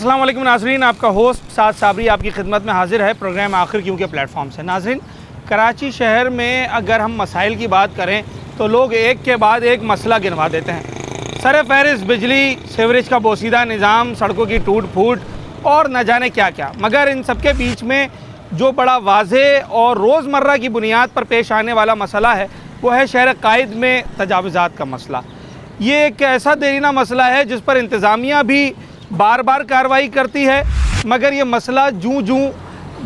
अस्सलाम वालेकुम नाजरीन, आपका होस्ट साद साबरी आपकी खिदमत में हाजिर है प्रोग्राम आखिर क्यों के प्लेटफॉर्म से। नाजरीन, कराची शहर में अगर हम मसाइल की बात करें तो लोग एक के बाद एक मसला गिनवा देते हैं। सर फहरिस्त बिजली, सीवरेज का बोसीदा निज़ाम, सड़कों की टूट फूट और न जाने क्या क्या, मगर इन सब के बीच में जो बड़ा वाज़े और रोज़मर्रा की बुनियाद पर पेश आने वाला मसला है वो है शहर कायद में तजावुज़ात का मसला। ये एक ऐसा देरीना मसला है जिस पर इंतज़ामिया भी बार बार कार्रवाई करती है, मगर ये मसला जूँ जूँ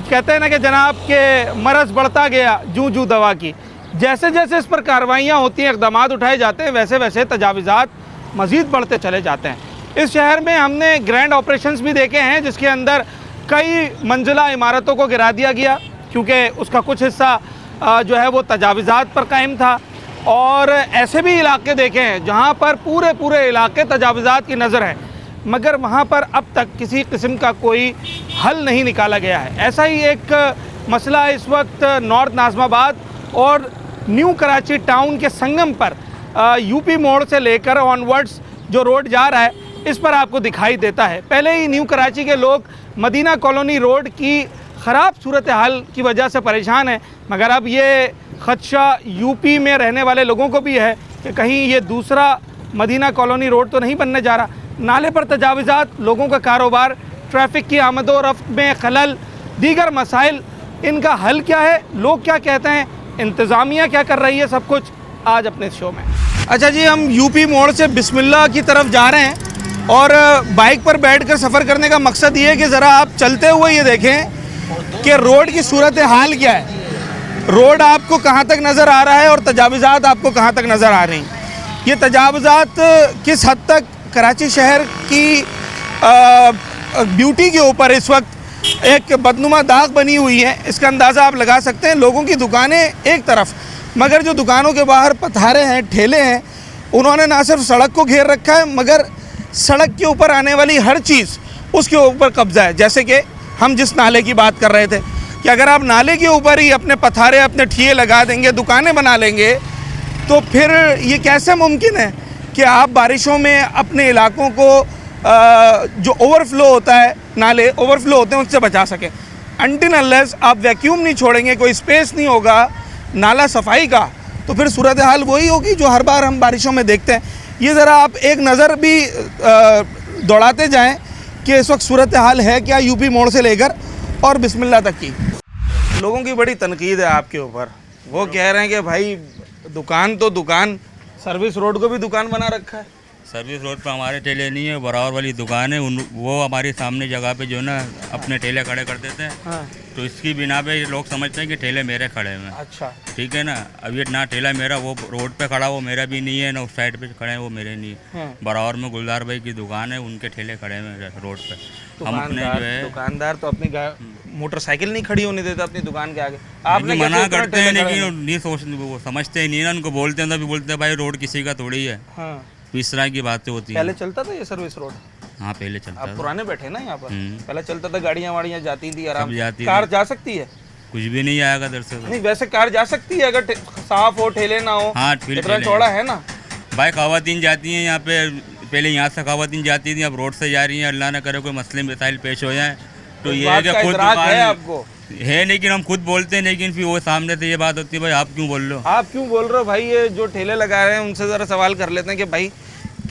कहते हैं ना कि जनाब के मरज़ बढ़ता गया जूँ जूँ दवा की, जैसे जैसे इस पर कार्रवाइयाँ होती हैं, इक़दाम उठाए जाते हैं, वैसे वैसे तजावुज़ात मज़ीद बढ़ते चले जाते हैं। इस शहर में हमने ग्रैंड ऑपरेशंस भी देखे हैं जिसके अंदर कई मंजिला इमारतों को गिरा दिया गया क्योंकि उसका कुछ हिस्सा जो है वो तजावुज़ात पर कायम था, और ऐसे भी इलाके देखे हैं जहाँ पर पूरे पूरे इलाके तजावुज़ात की नज़र है, मगर वहाँ पर अब तक किसी किस्म का कोई हल नहीं निकाला गया है। ऐसा ही एक मसला इस वक्त नॉर्थ नाज़िमाबाद और न्यू कराची टाउन के संगम पर यूपी मोड़ से लेकर ऑनवर्ड्स जो रोड जा रहा है इस पर आपको दिखाई देता है। पहले ही न्यू कराची के लोग मदीना कॉलोनी रोड की ख़राब सूरत हाल की वजह से परेशान हैं, मगर अब ये ख़दशा यूपी में रहने वाले लोगों को भी है कि कहीं ये दूसरा मदीना कॉलोनी रोड तो नहीं बनने जा रहा। नाले पर तजावुज़ात, लोगों का कारोबार, ट्रैफिक की आमद व रफ्त में खलल, दीगर मसाइल, इनका हल क्या है, लोग क्या कहते हैं, इंतज़ामिया क्या कर रही है, सब कुछ आज अपने शो में। अच्छा जी, हम यूपी मोड़ से बिस्मिल्लाह की तरफ जा रहे हैं और बाइक पर बैठकर सफ़र करने का मकसद ये है कि ज़रा आप चलते हुए ये देखें कि रोड की सूरत हाल क्या है, रोड आपको कहाँ तक नज़र आ रहा है और तजावुज़ात आपको कहाँ तक नज़र आ रही हैं। ये तजावुज़ात किस हद तक कराची शहर की ब्यूटी के ऊपर इस वक्त एक बदनुमा दाग बनी हुई है, इसका अंदाज़ा आप लगा सकते हैं। लोगों की दुकानें एक तरफ, मगर जो दुकानों के बाहर पथारे हैं, ठेले हैं, उन्होंने ना सिर्फ सड़क को घेर रखा है मगर सड़क के ऊपर आने वाली हर चीज़ उसके ऊपर कब्ज़ा है। जैसे कि हम जिस नाले की बात कर रहे थे कि अगर आप नाले के ऊपर ही अपने पथारे, अपने ठिये लगा देंगे, दुकानें बना लेंगे, तो फिर ये कैसे मुमकिन है कि आप बारिशों में अपने इलाकों को जो ओवरफ्लो होता है, नाले ओवरफ्लो होते हैं, उससे बचा सकें। अनटिल अनलेस आप वैक्यूम नहीं छोड़ेंगे, कोई स्पेस नहीं होगा नाला सफाई का, तो फिर सूरत हाल वही होगी जो हर बार हम बारिशों में देखते हैं। ये ज़रा आप एक नज़र भी दौड़ाते जाएं कि इस वक्त सूरत हाल है क्या यूपी मोड़ से लेकर और बिस्मिल्लाह तक की। लोगों की बड़ी तनकीद है आपके ऊपर, वो कह रहे हैं कि भाई दुकान तो दुकान, सर्विस रोड को भी दुकान बना रखा है। सर्विस रोड पर हमारे ठेले नहीं है, बराबर वाली दुकान है, वो हमारे सामने जगह पे जो ना अपने ठेले खड़े कर देते हैं। हाँ। तो इसकी बिना पे लोग समझते हैं कि ठेले मेरे खड़े हैं। अच्छा, ठीक है ना। अब ये ना ठेला मेरा वो रोड पे खड़ा वो मेरा भी नहीं है, ना उस साइड पे खड़े हैं वो मेरे नहीं है। हाँ। बराबर में गुलजार भाई की दुकान है, उनके ठेले खड़े हैं रोड पे। हम अपने जो है दुकानदार तो अपनी मोटरसाइकिल नहीं खड़ी होने देता अपनी दुकान के आगे। आपने मना करते हैं लेकिन नहीं सोचते, वो समझते ही नहीं ना, उनको बोलते हैं तभी बोलते हैं भाई रोड किसी का थोड़ी है। हाँ। इस तरह की बातें होती हैं। पहले चलता था ये सर्विस रोड? हाँ पहले चलता था। आप पुराने बैठे ना यहाँ पर, पहले चलता था, गाड़ियाँ वाड़ियाँ जाती थी आराम, कार जा सकती है, कुछ भी नहीं आएगा दर से। नहीं वैसे कार जा सकती है अगर साफ हो, ठेले ना हो। हाँ इतना चौड़ा है ना। भाई खवातीन जाती हैं यहाँ पे, पहले यहाँ से खवातीन जाती थी, अब रोड से जा रही हैं। अल्लाह न करे कोई मसले मसाइल पेश हो जाए तो ये है कि खुद है आपको है, लेकिन हम खुद बोलते हैं, लेकिन फिर वो सामने से ये बात होती है भाई आप क्यों बोल रहे हो, आप क्यों बोल रहे हो। भाई ये जो ठेले लगा रहे हैं उनसे ज़रा सवाल कर लेते हैं कि भाई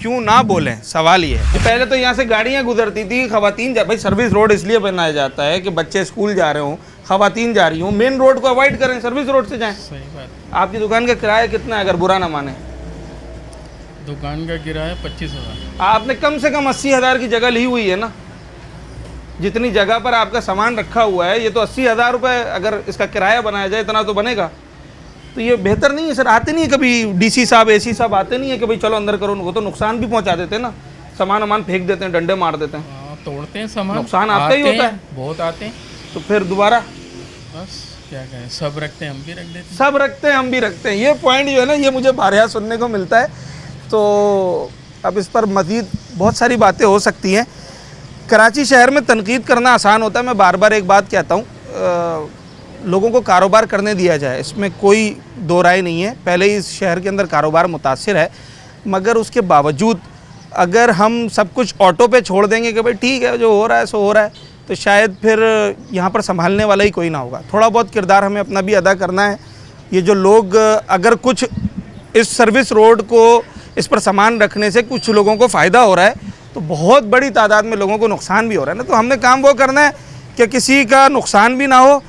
क्यों ना बोले। सवाल ये है कि पहले तो यहाँ से गाड़ियाँ गुजरती थी, खवातीन भाई सर्विस रोड इसलिए बनाया जाता है कि बच्चे स्कूल जा रहे हों, खवातीन जा रही हूँ, मेन रोड को अवॉइड करें, सर्विस रोड से जाएं। सही बात। आपकी दुकान का किराया कितना है अगर बुरा ना माने? दुकान का किराया 25,000। आपने कम से कम 80,000 की जगह ली हुई है ना, जितनी जगह पर आपका सामान रखा हुआ है, ये तो 80,000 रुपये अगर इसका किराया बनाया जाए इतना तो बनेगा। तो ये बेहतर नहीं है सर। आते नहीं है कभी डीसी साहब, एसी साहब आते नहीं है कि भाई चलो अंदर करो, उनको तो नुकसान भी पहुंचा देते हैं ना, सामान वामान फेंक देते हैं, डंडे मार देते हैं, तोड़ते हैं सामान, नुकसान आपका ही होता है। बहुत आते हैं, तो फिर दोबारा बस क्या कहें, सब रखते हैं हम भी रख देते हैं, सब रखते हैं हम भी रखते हैं। ये पॉइंट जो है ना, ये मुझे बारहा सुनने को मिलता है। तो अब इस पर मज़ीद बहुत सारी बातें हो सकती हैं। कराची शहर में तनकीद करना आसान होता है। मैं बार बार एक बात कहता हूँ, लोगों को कारोबार करने दिया जाए, इसमें कोई दो राय नहीं है। पहले ही इस शहर के अंदर कारोबार मुतासिर है, मगर उसके बावजूद अगर हम सब कुछ ऑटो पे छोड़ देंगे कि भाई ठीक है जो हो रहा है सो हो रहा है, तो शायद फिर यहाँ पर संभालने वाला ही कोई ना होगा। थोड़ा बहुत किरदार हमें अपना भी अदा करना है। ये जो लोग अगर कुछ इस सर्विस रोड को इस पर सामान रखने से कुछ लोगों को फ़ायदा हो रहा है तो बहुत बड़ी तादाद में लोगों को नुकसान भी हो रहा है ना, तो हमने काम वो करना है कि किसी का नुकसान भी ना हो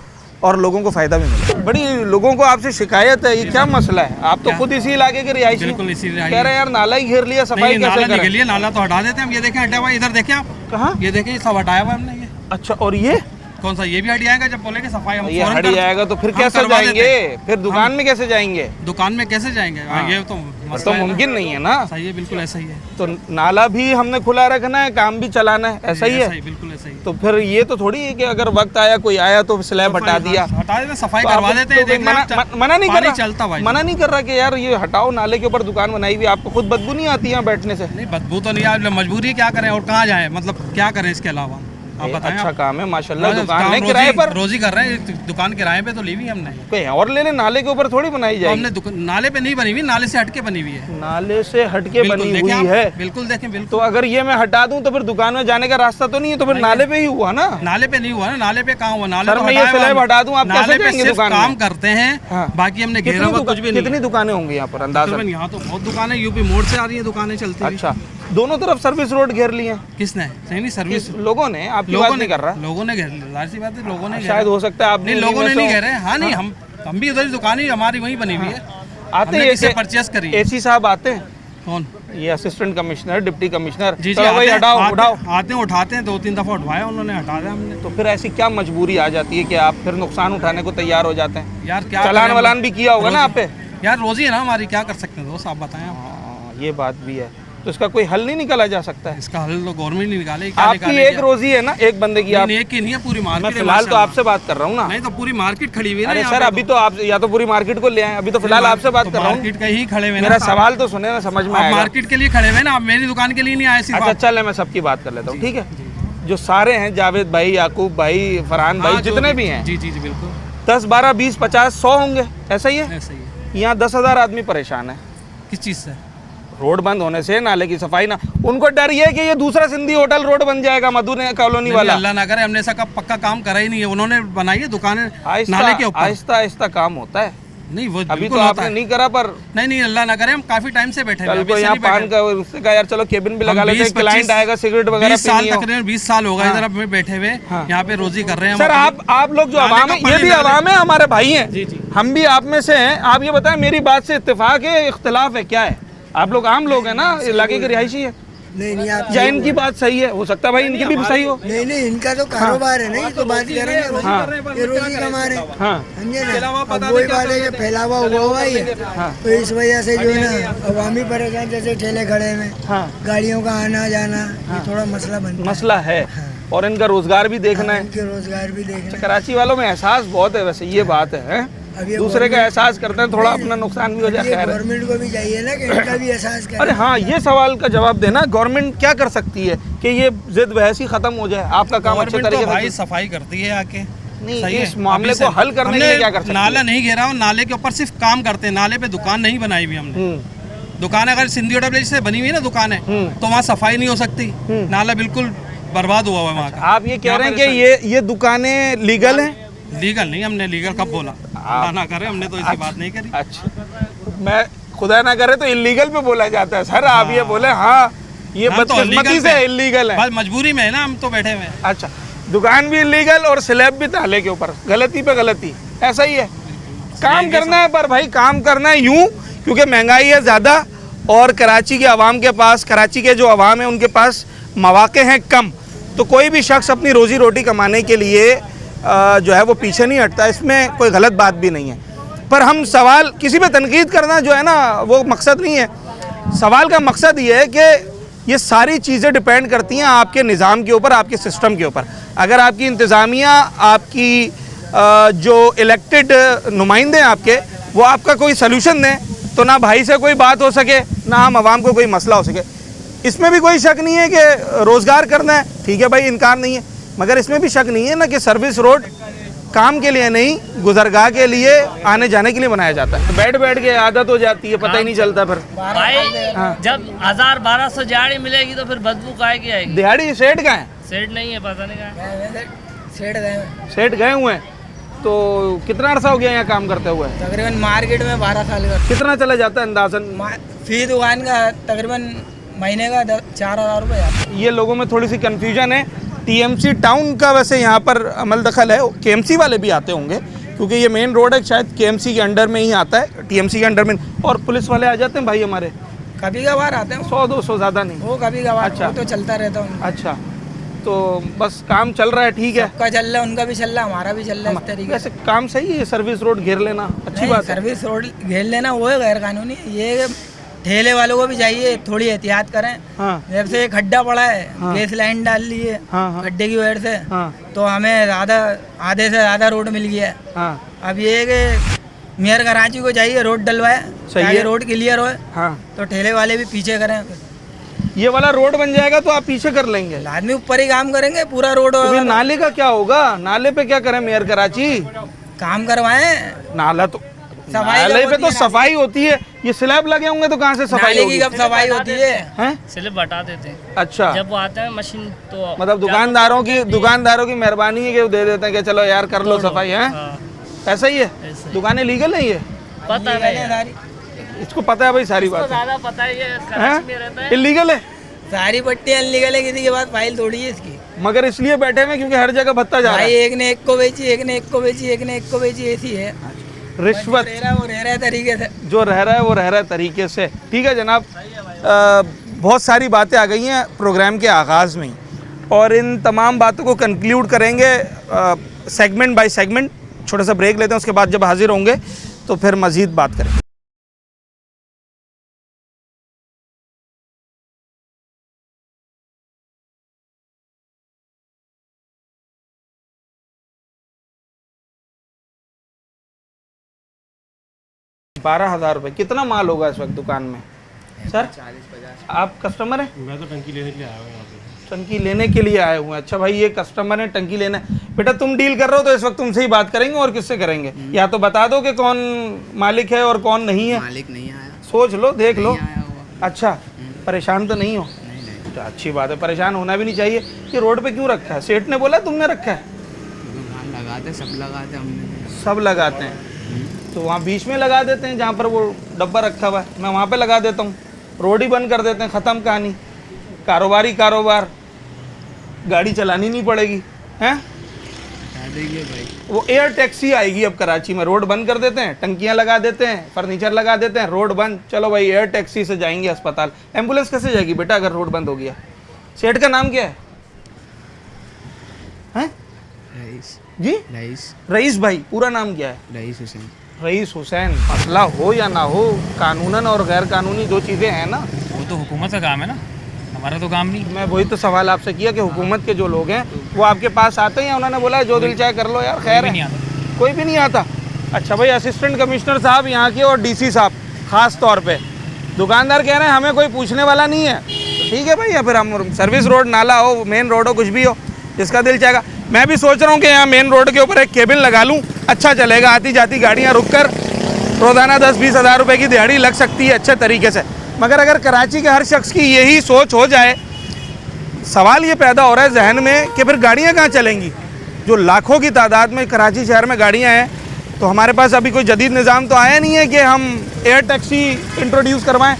और लोगों को फ़ायदा भी मिले। बड़ी लोगों को आपसे शिकायत है, ये क्या मसला है? आप तो खुद इसी इलाके के रिहायशी हैं। बिल्कुल इसी कह रहे हैं यार नाला ही घेर लिया, सफाई कैसे नाला करें? निकलिए, नाला तो हटा देते हैं हम। ये देखें हटा हुआ, इधर देखें आप, कहाँ? ये देखें सब हटाया हुआ हमने। ये अच्छा, और ये कौन सा? ये भी हट जाएगा जब बोलेंगे सफाई हम ये फौरन हट कर- जाएगा तो फिर हम कैसे करवा देते जाएंगे? हैं। फिर दुकान में कैसे जाएंगे? दुकान में कैसे जाएंगे? ये तो तो मसला है ना। मुमकिन नहीं है ना। सही है, बिल्कुल ऐसा ही है। तो नाला भी हमने खुला रखना है, काम भी चलाना है, ऐसा ही है। बिल्कुल ऐसा ही है। तो फिर ये तो थोड़ी है कि अगर वक्त आया कोई आया तो स्लैब हटा दिया, हटा देते, सफाई तो करवा आप देते हैं। तो कोई देखना मना नहीं कर पानी रहा, चलता भाई। मना नहीं कर रहा कि यार ये हटाओ, नाले के ऊपर दुकान बनाई हुई, आपको खुद बदबू नहीं आती है बैठने से? नहीं, बदबू तो नहीं है, मजबूरी क्या करें और कहाँ जाए, मतलब क्या करें इसके अलावा आप बताएं। अच्छा आप- काम है माशाल्लाह, हाँ, दुकान काम है किराए पर। रोजी कर रहे हैं, दुकान किराए पे तो ली हुई हमने। कोई और ले ले, नाले के ऊपर थोड़ी बनाई तो जाएगी। हमने नाले पे नहीं बनी हुई, नाले से हटके बनी हुई है। नाले से हटके बिल्कुल बनी देखें हुई आप, है। बिल्कुल देखें, बिल्कुल। तो अगर ये मैं हटा दूं तो फिर दुकान में जाने का रास्ता तो नहीं है, तो फिर नाले पे ही हुआ ना। नाले पे नहीं हुआ ना, नाले पे कहाँ हुआ? नाले सर, तो मैं ये हटाया हुआ स्लैब हमने। हटा दूं, आप नाले कैसे पे जाएंगे सिर्फ दुकान काम में? करते हैं, हाँ। बाकी हमने घेरा हुआ कुछ भी नहीं। कितनी दुकानें होंगी यहाँ पर अंदाजा? तकरीबन यहाँ तो बहुत दुकानें, यूपी मोड़ से आ रही है दुकानें चलती हुई। अच्छा, दोनों तरफ सर्विस रोड घेर लिए हैं किसने? नहीं सर्विस लोगों ने, आपकी बात नहीं कर रहा। लोगों ने घेर लिया, जाहिर सी बात है, लोगों ने शायद हो सकता है आप नहीं, लोगों ने नहीं घेरे। हाँ नहीं, हम भी उधर ही दुकान ही हमारी वहीं बनी हुई है। आते हमने हैं किसी से परचेस करी है। एसी साहब आते हैं, कौन? ये असिस्टेंट कमिश्नर, डिप्टी कमिश्नर, जी जी, चलो भाई हटाओ उठाओ। आते हैं, उठाते हैं, 2-3 दफा उठवाया उन्होंने, हटा दिया हमने। तो फिर ऐसी क्या मजबूरी आ जाती है कि आप फिर नुकसान उठाने को तैयार हो जाते हैं? यार क्या चालान करें, वालान भी किया होगा ना आप पे? यार रोजी है ना हमारी, क्या कर सकते हैं दोस्त, आप बताएं। आप हाँ, ये बात भी है। तो इसका कोई हल नहीं निकाला जा सकता है? इसका हल तो गवर्नमेंट नहीं निकाले, क्या आपकी निकाले? एक रोजी है ना, एक बंदे की। आप नहीं, एक की नहीं है, पूरी मैं मार्केट है फिलहाल तो माशाल्लाह। आपसे बात कर रहा हूँ ना। नहीं तो पूरी मार्केट खड़ी हुई है ना अरे यहाँ सर, पे अभी तो आप या तो पूरी मार्केट को ले आए, अभी तो फिलहाल आपसे बात तो कर रहा हूँ। मार्केट का ही खड़े हुए हैं मेरा ना। सवाल तो सुने ना, समझ में आप आएगा। मार्केट के लिए खड़े हुए हैं ना, आप मेरी दुकान के लिए नहीं आए सिर्फ अच्छा आप। चले, मैं सबकी बात कर लेता हूँ, ठीक है? जो सारे हैं, जावेद भाई, याकूब भाई, फरहान भाई, हाँ, जो जितने भी हैं, जी जी जी बिल्कुल 10, 12, 20, 50, 100 होंगे, ऐसा ही है। ऐसा ही है। यहाँ 10,000 आदमी परेशान है किस चीज़ से? रोड बंद होने से, नाले की सफाई ना। उनको डर ये है कि ये दूसरा सिंधी होटल रोड बन जाएगा, मधुर कॉलोनी वाला। अल्लाह ना करे, हमने ऐसा पक्का काम करा ही नहीं है। उन्होंने बनाई है दुकानें नाले के आहिस्ता ऊपर। आहिस्ता आहिस्ता काम होता है। नहीं वो अभी बिल्कुल तो होता आपने है। नहीं करा, पर नहीं नहीं, अल्लाह ना करे, हम काफी टाइम से बैठे हैं, कल अभी को से यहाँ नहीं बैठे पान का उसने कहा यार चलो केबिन भी लगा हम लेते हैं, 20-25 क्लाइंट आएगा, सिगरेट वगैरह 20 साल पीनी हो। तकरीबन 20 साल होगा हाँ। इधर अब बैठे हुए, हाँ। यहाँ पे रोजी कर रहे हैं हम सर अपनी। आप लोग जो नाले अवाम का है, ये पानी भी डाले। अवाम है, हमारे भाई हैं, जी जी। हम भी आप में से हैं। आप ये बताएं, मेरी बात से इत्तेफाक है, इख्तिलाफ है, क्या है? आप लोग आम लोग हैं ना, इलाके के रिहायशी है, नहीं आप या इनकी बात सही है? हो सकता है भाई इनकी भी सही हो। नहीं इनका तो कारोबार है, नहीं तो बात कर रहे हैं, हाँ। ये रोजी कमा रहे हैं, हाँ समझे ना? अब वही बात है कि फैलावा हुआ ही है, तो इस वजह से जो है ना अवामी परेशान, जैसे ठेले खड़े में हाँ, गाड़ियों का आना जाना, ये थोड़ा मसला बनता है। मसला है और इनका रोजगार भी देखना है। इनके रोजगार भी देखना है। कराची वालों में एहसास बहुत है, वैसे ये बात है, हैं? अब ये दूसरे का एहसास करते हैं, थोड़ा अपना नुकसान भी हो जाए, ये खैर है। गवर्नमेंट को भी चाहिए ना कि इनका भी एहसास अरे करे। हाँ, ये सवाल का जवाब देना, गवर्नमेंट क्या कर सकती है कि ये जिद बहस ही खत्म हो जाए, आपका काम अच्छे गवर्नमेंट तरीके तो भाई से। सफाई करती है आके। नहीं, सही है। इस मामले अभी को से- हल करने के लिए हमने क्या कर सकते हैं? नाला नहीं घेरा और नाले के ऊपर सिर्फ काम करते हैं, नाले पे दुकान नहीं बनाई हुई हमने। दुकान अगर सिंधी होटल से बनी हुई है ना दुकान है, तो वहाँ सफाई नहीं हो सकती, नाला बिल्कुल बर्बाद हुआ हुआ है वहाँ का। आप ये कह रहे हैं कि ये दुकानें लीगल हैं? लीगल नहीं, हमने लीगल कब बोला? ना करे, हमने तो ऐसी बात नहीं करी। अच्छा, मैं खुदा ना करे तो इलीगल पे बोला जाता है सर, आप ये बोले हाँ ये हम तो बदकिस्मती illegal से पे- इलीगल है। बस मजबूरी में है ना, हम तो बैठे हुए हैं। अच्छा, दुकान भी इलीगल और स्लैब भी ताले के ऊपर, गलती पे गलती, ऐसा ही है। काम करना है, पर भाई काम करना है यूं, क्योंकि महंगाई है ज़्यादा और कराची के अवाम के पास, कराची के जो अवाम है उनके पास मौके हैं कम, तो कोई भी शख्स अपनी रोज़ी रोटी कमाने के लिए जो है वो पीछे नहीं हटता, इसमें कोई गलत बात भी नहीं है। पर हम सवाल, किसी पे तनकीद करना जो है ना वो मकसद नहीं है। सवाल का मकसद ये है कि ये सारी चीज़ें डिपेंड करती हैं आपके निज़ाम के ऊपर, आपके सिस्टम के ऊपर। अगर आपकी इंतज़ामिया, आपकी जो इलेक्टेड नुमाइंदे हैं आपके, वो आपका कोई सलूशन दें, तो ना भाई से कोई बात हो सके, ना हम आवाम को कोई मसला हो सके। इसमें भी कोई शक नहीं है कि रोज़गार करना है, ठीक है भाई, इनकार नहीं है, मगर इसमें भी शक नहीं है ना कि सर्विस रोड काम के लिए नहीं, गुजरगाह के लिए, आने जाने के लिए बनाया जाता है। बैठ बैठ के आदत हो जाती है, पता ही नहीं चलता फिर। भाई हाँ। जब 1000-1200 दिहाड़ी मिलेगी तो फिर बदबू काहे की आएगी। दिहाड़ी सेठ का है, सेट नहीं है, पता नहीं कहाँ। सेठ गए हैं। सेठ गए हुए हैं। तो कितना अरसा हो गया यहाँ काम करते हुए? तकरीबन मार्केट में 12 साल का। कितना चला जाता है अंदाजन? फी दुकान का तकरीबन महीने का 4,000 रुपये आता है। ये लोगों में थोड़ी सी कन्फ्यूजन है। टीएमसी टाउन का वैसे यहाँ पर अमल दखल है, केएमसी वाले भी आते होंगे क्योंकि ये मेन रोड है, शायद केएमसी के अंडर में ही आता है, टीएमसी के अंडर में। और पुलिस वाले आ जाते हैं भाई हमारे? कभी कभार आते हैं, 100-200 ज़्यादा नहीं। वो कभी कभार। अच्छा। वो तो चलता रहता है। अच्छा, तो बस काम चल रहा है, ठीक है। सबका चल रहा है, उनका भी चल रहा है, हमारा भी चल रहा है इस तरीके वैसे काम सही है, सर्विस रोड घेर लेना अच्छी नहीं, बात है। सर्विस रोड घेर लेना वो है गैर कानूनी। ये ठेले वालों को भी चाहिए थोड़ी एहतियात करें। हाँ जब से एक खड्डा पड़ा है, हाँ। गैस लाइन डाल ली है हाँ। खड्डे की वजह से, हाँ तो हमें आधे से ज़्यादा रोड मिल गया है। हाँ अब ये है कि मेयर कराची को चाहिए रोड डलवाए, सही ताकि है। रोड क्लियर हो, हाँ। तो ठेले वाले भी पीछे करें। ये वाला रोड बन जाएगा तो आप पीछे कर लेंगे? आदमी ऊपर ही काम करेंगे, पूरा रोड तो होगा। फिर नाले का क्या होगा? नाले पे क्या करें मेयर कराची? काम करवाएं। नाला तो सफाई नाले कब पे होती तो है? सफाई होती है, ये स्लैब लगे होंगे तो कहाँ से सफाई नाले होगी? की कब सफाई होती है? हैं? स्लिप हटा देते हैं अच्छा, जब वो आते हैं मशीन तो। मतलब दुकानदारों की मेहरबानी है कि वो दे देते हैं कि चलो यार कर लो सफाई, है हाँ, ऐसा ही है। ऐसे। दुकानें लीगल नहीं है? पता नहीं है। सारी इसको पता है भाई, सारी उसको बात ज्यादा पता ही है, कराची में रहता है। इलीगल है, सारी पट्टियाँ अनलीगल है, किसी के पास फाइल थोड़ी है इसकी। मगर इसलिए बैठे हुए क्योंकि हर जगह भत्ता जा रहा भाई है। एक ने एक को बेची, एक ने एक को बेची, एक ने एक को बेची, ऐसी है। रिश्वत, रह रहा है वो रह रहा है तरीके से। जो रह रहा है वो रह रहा है तरीके से। ठीक है जनाब, बहुत सारी बातें आ गई हैं प्रोग्राम के आगाज़ में ही, और इन तमाम बातों को कंक्लूड करेंगे सेगमेंट बाय सेगमेंट। छोटा सा ब्रेक लेते हैं, उसके बाद जब हाजिर होंगे तो फिर मज़ीद बात करेंगे। ₹12,000 कितना माल होगा इस वक्त दुकान में सर? 40-50। आप कस्टमर हैं? मैं तो टंकी लेने के लिए आया हूँ यहाँ पे। टंकी लेने के लिए आए हुए हैं। अच्छा भाई, ये कस्टमर है, टंकी लेना। बेटा तुम डील कर रहे हो तो इस वक्त तुमसे ही बात करेंगे, और किससे करेंगे? या तो बता दो कि कौन मालिक है और कौन नहीं है। मालिक नहीं आया, सोच लो, देख लो। आया हुआ। अच्छा, परेशान तो नहीं हो? नहीं तो अच्छी बात है, परेशान होना भी नहीं चाहिए। ये रोड पे क्यों रखा है? सेठ ने बोला तुमने रखा है? दुकान लगाते, सब लगाते हमने। सब लगाते हैं तो वहाँ बीच में लगा देते हैं जहाँ पर वो डब्बा रखा हुआ है, मैं वहाँ पे लगा देता हूँ। रोड ही बंद कर देते हैं, ख़त्म कहानी। कारोबार, गाड़ी चलानी नहीं पड़ेगी, हैं? देंगे भाई, वो एयर टैक्सी आएगी अब कराची में। रोड बंद कर देते हैं, टंकियाँ लगा देते हैं, फर्नीचर लगा देते हैं, रोड बंद। चलो भाई, एयर टैक्सी से जाएंगे अस्पताल। एम्बुलेंस कैसे जाएगी बेटा अगर रोड बंद हो गया? सेठ का नाम क्या है? हैं रईस जी? रईस भाई, पूरा नाम क्या है? रईस हुसैन। रईस हुसैन। मसला हो या ना हो, कानूनन और गैर कानूनी दो चीज़ें हैं ना। वो तो हुकूमत का काम है ना, हमारा तो काम नहीं। मैं वही तो सवाल आपसे किया कि हुकूमत के जो लोग हैं वो आपके पास आते हैं, उन्होंने बोला जो दिल चाहे कर लो यार, खैर है। कोई भी नहीं आता। अच्छा भाई, असिस्टेंट कमिश्नर साहब यहाँ के और डीसी साहब ख़ास तौर पे, दुकानदार कह रहे हैं हमें कोई पूछने वाला नहीं है। तो ठीक है भाई, या फिर हम सर्विस रोड, नाला हो, मेन रोड हो, कुछ भी हो, जिसका दिल चाहेगा। मैं भी सोच रहा हूँ कि यहाँ मेन रोड के ऊपर एक केबिन लगा लूँ, अच्छा चलेगा। आती जाती गाड़ियाँ रुक कर रोज़ाना 10-20 हज़ार रुपये की दिहाड़ी लग सकती है अच्छे तरीके से। मगर अगर कराची के हर शख्स की यही सोच हो जाए, सवाल ये पैदा हो रहा है जहन में कि फिर गाड़ियाँ कहाँ चलेंगी? जो लाखों की तादाद में कराची शहर में गाड़ियाँ हैं, तो हमारे पास अभी कोई जदीद निज़ाम तो आया नहीं है कि हम एयर टैक्सी इंट्रोड्यूस करवाएं।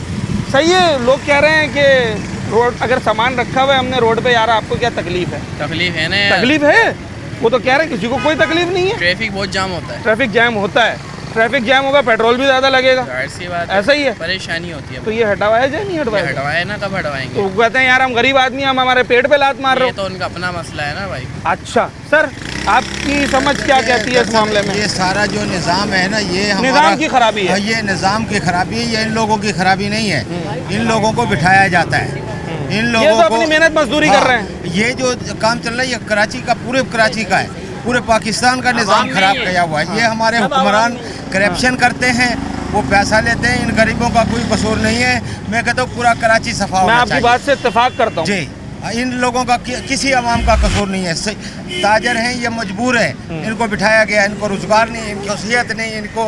सही है, लोग कह रहे हैं कि रोड अगर सामान रखा हुआ है हमने रोड पे, यार आपको क्या तकलीफ है? तकलीफ है ना यार, तकलीफ है, वो तो कह रहे हैं किसी को कोई तकलीफ नहीं है। ट्रैफिक बहुत जाम होता है। ट्रैफिक जैम होता है, ट्रैफिक जैम होगा, पेट्रोल भी ज़्यादा लगेगा, जाहिर सी बात ऐसा ही है। परेशानी होती है। तो ये हटवाया जाए नहीं हटवाया जाए? हटवाए ना, कब हटवाएंगे? तो कहते हैं यार हम गरीब आदमी, हम हमारे पेट पे लात मार रहे ये हो। तो उनका अपना मसला है ना भाई। अच्छा सर, आपकी समझ क्या कहती है इस मामले में? ये सारा जो निज़ाम है ना, ये हमारा निज़ाम की खराबी है। ये निज़ाम की खराबी है, ये इन लोगों की खराबी नहीं है। इन लोगों को बिठाया जाता है, इन ये लोगों तो को अपनी मेहनत मजदूरी कर रहे हैं। ये जो काम चल रहा है ये कराची का, पूरे कराची का है, पूरे पाकिस्तान का निज़ाम खराब किया हुआ है। ये हमारे हुक्मरान करप्शन करते हैं, वो पैसा लेते हैं, इन गरीबों का कोई कसूर नहीं है। मैं कहता हूँ पूरा कराची सफा मैं होना आपकी चाहिए। बात से इत्तेफाक करता हूँ। जी। इन लोगों का किसी अवाम का कसूर नहीं है। ताजर हैं, ये मजबूर है, इनको बिठाया गया, इनको रोजगार नहीं, इनको सेहत नहीं, इनको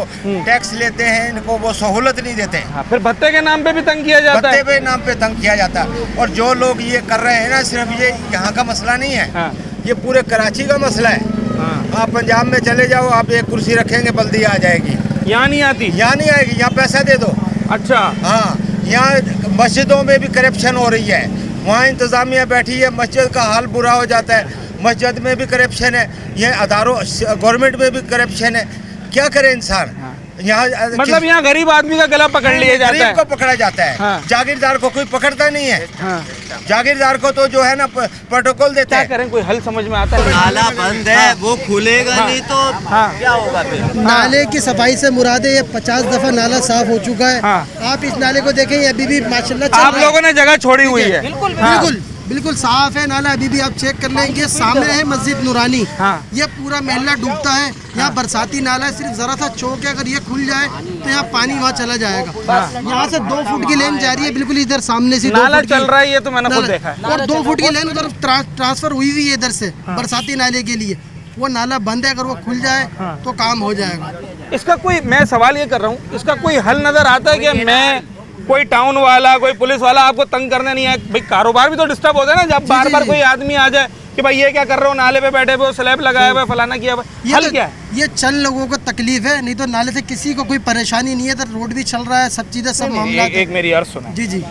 टैक्स लेते हैं, इनको वो सहूलत नहीं देते। हाँ, फिर भत्ते के नाम पे भी तंग किया जाता है। भत्ते के नाम पे तंग किया जाता है। और जो लोग ये कर रहे हैं ना, सिर्फ ये यहाँ का मसला नहीं है। हाँ। ये पूरे कराची का मसला है। हाँ। आप पंजाब में चले जाओ, आप एक कुर्सी रखेंगे बल्दी आ जाएगी, यहाँ नहीं आती। यहाँ नहीं आएगी, यहाँ पैसा दे दो। अच्छा। हाँ, यहाँ मस्जिदों में भी करप्शन हो रही है, वहाँ इंतज़ामिया बैठी है, मस्जिद का हाल बुरा हो जाता है, मस्जिद में भी करप्शन है, ये अदारों गवर्नमेंट में भी करप्शन है। क्या करे इंसान? यहाँ मतलब यहाँ गरीब आदमी का गला पकड़ लिया जाता है, गरीब को पकड़ा जाता है। हाँ। जागीरदार को कोई पकड़ता नहीं है। हाँ। जागीरदार को तो जो है ना प्रोटोकॉल देता है। क्या करें, कोई हल समझ में आता है? नाला बंद है, वो खुलेगा नहीं तो क्या होगा फिर? नाले की सफाई से मुराद है, ये 50 दफा नाला साफ हो चुका है। हाँ। आप इस नाले को देखें, अभी भी माशाल्लाह चल आप रहा है। लोगों ने जगह छोड़ी हुई है। बिल्कुल हाँ। बिल्कुल बिल्कुल साफ है नाला, अभी भी आप चेक कर लेंगे। सामने है मस्जिद नूरानी। हाँ। ये पूरा महल्ला डूबता है। यहाँ बरसाती नाला है, सिर्फ जरा सा चौक है, अगर ये खुल जाए तो यहाँ पानी वहाँ चला जाएगा। यहाँ से 2 फुट की लेन जा रही है, बिल्कुल इधर सामने से 2 नाला फुट की चल रहा है, ये तो मैंने खुद नाला। देखा है। और 2 फुट की लेन उधर ट्रांसफर हुई हुई है इधर से बरसाती नाले के लिए। वो नाला बंद है, अगर वो खुल जाए तो काम हो जाएगा। इसका कोई, मैं सवाल ये कर रहा हूँ, इसका कोई हल नजर आता है कि मैं कोई टाउन वाला, कोई पुलिस वाला आपको तंग करने नहीं आए? भाई कारोबार भी तो डिस्टर्ब होता है ना, जब बार बार कोई आदमी आ जाए कि भाई ये क्या कर रहे हो, नाले पे बैठे हुए, स्लैब लगाया हुआ, फलाना किया हुआ। हल क्या है? ये चंद लोगों को तकलीफ है, नहीं तो नाले से किसी को कोई परेशानी नहीं है। तो रोड भी चल रहा है, सब चीजें, सब मामला। एक मेरी अर्ज सुना। जी जी।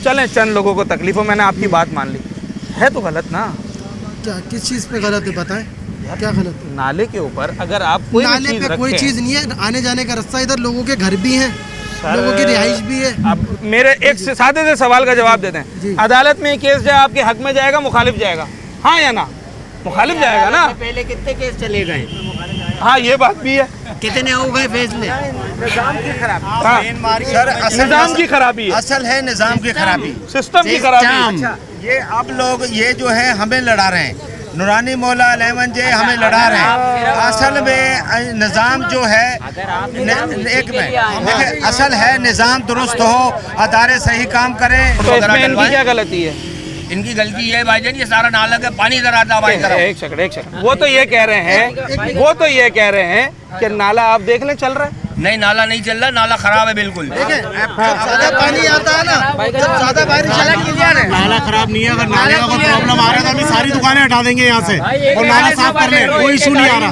चलें, चंद लोगों को तकलीफ हो, मैंने आपकी बात मान ली, है तो गलत ना? क्या, किस चीज पे गलत है बताएं? क्या गलत है? नाले के ऊपर अगर आप कोई भी नाले चीज पे कोई रखें- चीज नहीं है, आने जाने का रास्ता, इधर लोगों के घर भी हैं, लोगों की रिहाइश भी है। अब मेरे एक सादे से सवाल का जवाब देते हैं। अदालत में ये केस जाए, आपके हक में जाएगा, मुखालिफ जाएगा? हाँ या ना? मुखालिफ जाएगा ना? पहले कितने केस चले गए? हाँ, ये बात भी है। कितने हो गए फैसले? निजाम की खराबी। हाँ। सर, निजाम की खराबी है, असल है निजाम की खराबी, सिस्टम की खराबी। अच्छा, ये अब लोग ये जो है हमें लड़ा रहे हैं, नूरानी मौला अलैमन जे हमें लड़ा रहे हैं। असल में निज़ाम जो है, एक में देखिए, असल है निज़ाम दुरुस्त हो, अदारे सही काम करें। तो इसमें इनकी क्या गलती है? इनकी गलती है भाईजान, ये सारा नाला का पानी इधर आता है। एक सेकंड। वो तो ये कह रहे हैं कि नाला आप देख लें चल रहा है। नहीं, नाला नहीं चल रहा, नाला खराब है बिल्कुल। ज्यादा पानी आता है ना, जब ज्यादा बारिश नाला खराब नहीं है, अगर नाले का कोई प्रॉब्लम आ रहा है तो अभी सारी दुकानें हटा देंगे यहाँ से और नाला साफ कर ले, कोई इशू नहीं आ रहा।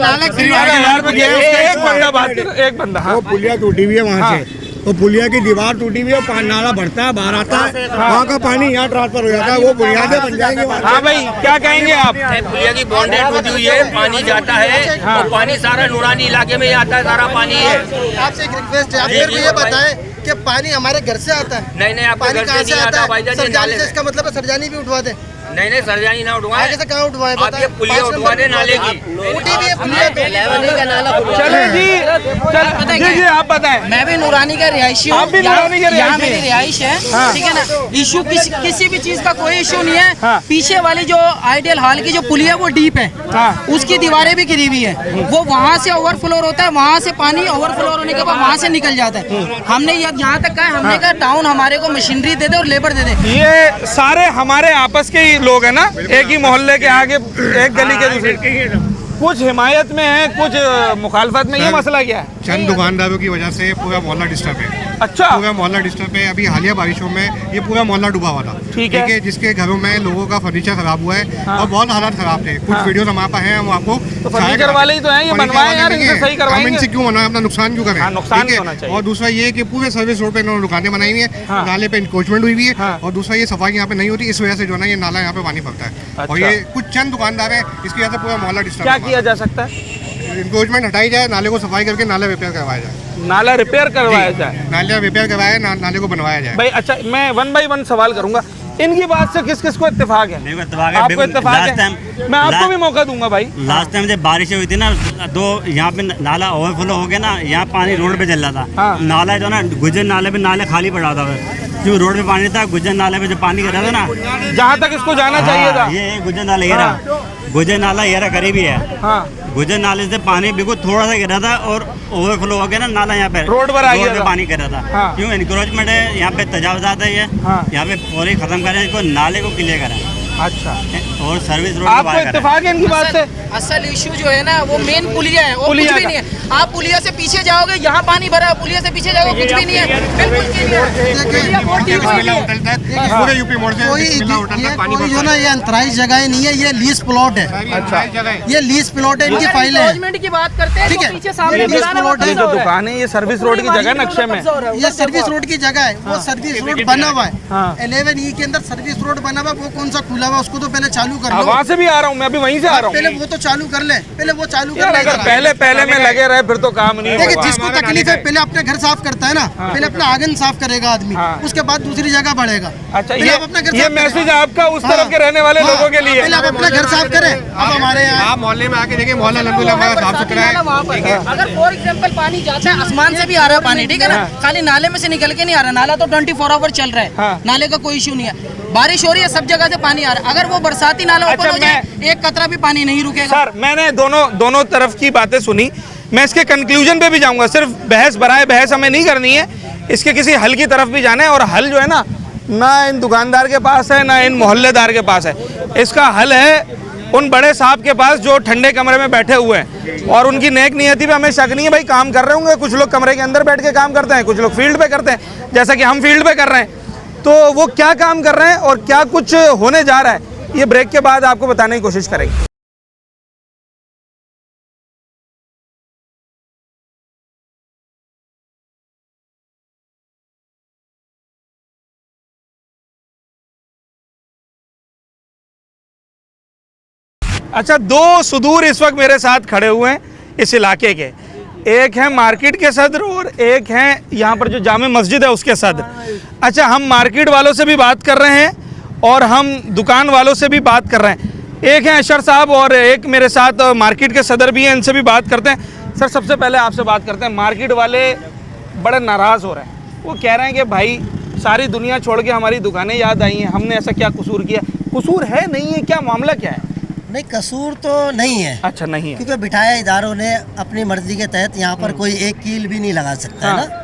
एक बंदा, हाँ। वो पुलिया टूटी हुई है वहाँ से, वो पुलिया की दीवार टूटी हुई है, नाला बढ़ता है, बाहर आता है, वहाँ का पानी यहाँ ट्रांसफर हो जाता है, वो बुनियादें बन जाएंगे। हाँ भाई, क्या कहेंगे आप? पुलिया की बाउंड्री टूटी हुई है, पानी जाता है और पानी सारा नूरानी इलाके में ही आता है, सारा पानी है। आपसे एक रिक्वेस्ट है, आप मेरे को ये बताएं कि पानी हमारे घर से आता है? नहीं, आपके पानी घर कहाँ से से नहीं आता आता है? भाईजान, ये सरजानी नाले से, इसका मतलब है सरजानी भी उठवा दे। नहीं, सरजानी ना उठवाए, आगे से कहाँ उठवाए आप ये पुलिया उठवा दे नाले की। टूटी भी है पुलिया तो। चले जी, जी आप बताएं। मैं भी नूरानी का रिहायशी हूँ। आप भी नूरानी के यहाँ रिहायशी मेरी हैं? रिहाइश है, हाँ। ठीक है ना। इशू किसी भी चीज का कोई इशू नहीं है। हाँ। पीछे वाली जो आइडियल हॉल की जो पुलिया वो डीप है, हाँ। उसकी दीवारें भी गिरी हुई है, वो वहाँ से ओवरफ्लोर होता है, वहाँ से पानी ओवरफ्लोर होने के बाद वहाँ से निकल जाता है। हमने यहाँ तक कहा, हमने कहा टाउन हमारे को मशीनरी दे दे और लेबर दे दे। ये सारे हमारे आपस के ही लोग हैं ना, एक ही मोहल्ले के आगे, एक गली के दूसरे, कुछ हिमायत में है, कुछ मुखालफत में। ये मसला क्या है? चंद दुकानदारों की वजह से पूरा मोहल्ला डिस्टर्ब है। अच्छा, पूरा मोहल्ला डिस्टर्ब है। अभी हालिया बारिशों में ये पूरा मोहल्ला डूबा हुआ था, ठीक है। जिसके घरों में लोगों का फर्नीचर खराब हुआ है। हाँ। और बहुत हालात खराब थे। कुछ वीडियोस हमारे पास हैं, हम आपको तो फर्नीचर वाले ही तो हैं, ये बनवाएं यार, इनसे सही करवाएंगे। हम इनसे क्यों बनवाएं, अपना नुकसान क्यों करें? हाँ, नुकसान नहीं होना चाहिए। और दूसरा ये कि पूरे सर्विस रोड पे इन्होंने दुकानें बनाई हुई है, हाँ। नाले पे इंक्रोचमेंट हुई हुई है। हाँ। और दूसरा ये सफाई यहाँ पे नहीं होती, इस वजह से जो ना ये नाला यहाँ पे पानी पड़ता है। और अच्छा। ये कुछ चंद दुकानदार है, इसकी वजह से पूरा मोहल्ला डिस्टर्ब। क्या किया जा सकता है? इंक्रोचमेंट हटाई जाए, नाले को सफाई करके नाला रिपेयर करवाया जाए। नाला रिपेयर करवाया जाए, नाला रिपेयर करवाया, नाले को बनवाया जाए। भाई। अच्छा, मैं 1 बाई 1 सवाल करूंगा। इनकी बात से किस किस को इत्तेफाक है? मेरे को इत्तेफाक है, आपको इत्तेफाक है? मैं आपको भी मौका दूंगा भाई। लास्ट टाइम जब बारिश हुई थी ना, तो यहाँ पे नाला ओवरफ्लो हो गया ना, यहाँ पानी रोड पे चल रहा था। हाँ। नाला जो ना गुजर नाले पे, नाले खाली पड़ा था, क्यों रोड पे पानी था, गुजर नाले पे जो पानी गिरा था ना, जहाँ तक इसको जाना चाहिए था। ये गुजर नाला ये रहा, गुजर नाला ये रहा, करीब ही है। हाँ, गुजर नाले से पानी बिल्कुल थोड़ा सा गिरा था और ओवरफ्लो हो गया ना, नाला यहाँ पे रोड पर आ गया पे था। पानी गिरा था। हाँ। क्यों? इंक्रोचमेंट है यहाँ पे, तजावजात है ये। हाँ। यहाँ पे फौरी खत्म करें इसको, नाले को क्लियर करें। अच्छा, और सर्विस रोड आपको इत्तेफाक है इनकी बात से? असल इशू जो है ना वो मेन पुलिया है, और कुछ भी नहीं है। आप पुलिया से पीछे जाओगे, यहाँ पानी भरा है, पुलिया से पीछे जाओगे कुछ भी नहीं है, बिल्कुल पूरे यूपी मोड़ से कोई जो ना ये अंतराइज जगह नहीं है, ये लीज प्लॉट है। अच्छा, ये लीज प्लॉट है, इनकी फाइल है। गवर्नमेंट की बात करते हैं, ठीक है, पीछे सामने ये लीज प्लॉट है। जो दुकान है ये सर्विस रोड की जगह नक्शे में, ये सर्विस रोड की जगह है, वो सर्विस रोड बना हुआ है। 11E के अंदर सर्विस रोड बना हुआ है, वो कौन सा खुला हुआ, उसको तो पहले चालू कर लो। वहाँ से भी आ रहा हूँ मैं, अभी वहीं से आ रहा हूँ। पहले वो तो चालू कर ले, पहले वो चालू कर ले। अगर पहले में लगे रहे फिर तो काम नहीं देखिए, होगा। जिसको तकलीफ है पहले अपने घर साफ करता है ना, पहले अपना आंगन साफ करेगा आदमी, उसके बाद दूसरी जगह बढ़ेगा। अच्छा, ये मैसेज आपका उस तरफ के रहने वाले लोगों के लिए। पहले आप अपना घर साफ करें। अब हमारे यहाँ आप मोहल्ले में आके देखिए, मोहल्ला लंबा साफ सुथरा है। अगर फॉर एग्जाम्पल पानी जाता है, आसमान से भी आ रहा है पानी, ठीक है ना, खाली नाले में से निकल के नहीं आ रहा, नाला तो 24 आवर चल रहा है, नाले का कोई इशू नहीं है। बारिश हो रही है, सब जगह से पानी आ रहा है, अगर वो बरसाती नाला ओपन हो जाए, एक कतरा भी पानी नहीं रुकेगा। सर, मैंने दोनों तरफ की बातें सुनी, मैं इसके कंक्लूजन पे भी जाऊंगा। सिर्फ बहस बराए बहस हमें नहीं करनी है, इसके किसी हल की तरफ भी जाना है। और हल जो है ना इन दुकानदार के पास है, ना इन मोहल्लेदार के पास है। इसका हल है उन बड़े साहब के पास जो ठंडे कमरे में बैठे हुए हैं, और उनकी नेक नियति पे हमें शक नहीं है। भाई काम कर रहे होंगे, कुछ लोग कमरे के अंदर बैठ के काम करते हैं, कुछ लोग फील्ड पे करते हैं, जैसा कि हम फील्ड पे कर रहे हैं। तो वो क्या काम कर रहे हैं और क्या कुछ होने जा रहा है, ये ब्रेक के बाद आपको बताने की कोशिश करेंगे। अच्छा, दो सुदूर इस वक्त मेरे साथ खड़े हुए हैं इस इलाके के। एक है मार्केट के सदर और एक है यहाँ पर जो जामे मस्जिद है उसके सदर। अच्छा, हम मार्केट वालों से भी बात कर रहे हैं और हम दुकान वालों से भी बात कर रहे हैं। एक है अशर साहब और एक मेरे साथ मार्केट के सदर भी हैं, इनसे भी बात करते हैं। सर, सबसे पहले आपसे बात करते हैं। मार्केट वाले बड़े नाराज़ हो रहे हैं, वो कह रहे हैं कि भाई सारी दुनिया छोड़ के हमारी दुकानें याद आई हैं, हमने ऐसा क्या कसूर किया? कसूर है नहीं है, क्या मामला क्या है? नहीं, कसूर तो नहीं है। अच्छा, नहीं है, क्योंकि बिठाया इदारों ने अपनी मर्जी के तहत यहाँ पर कोई एक कील भी नहीं लगा सकता है ना।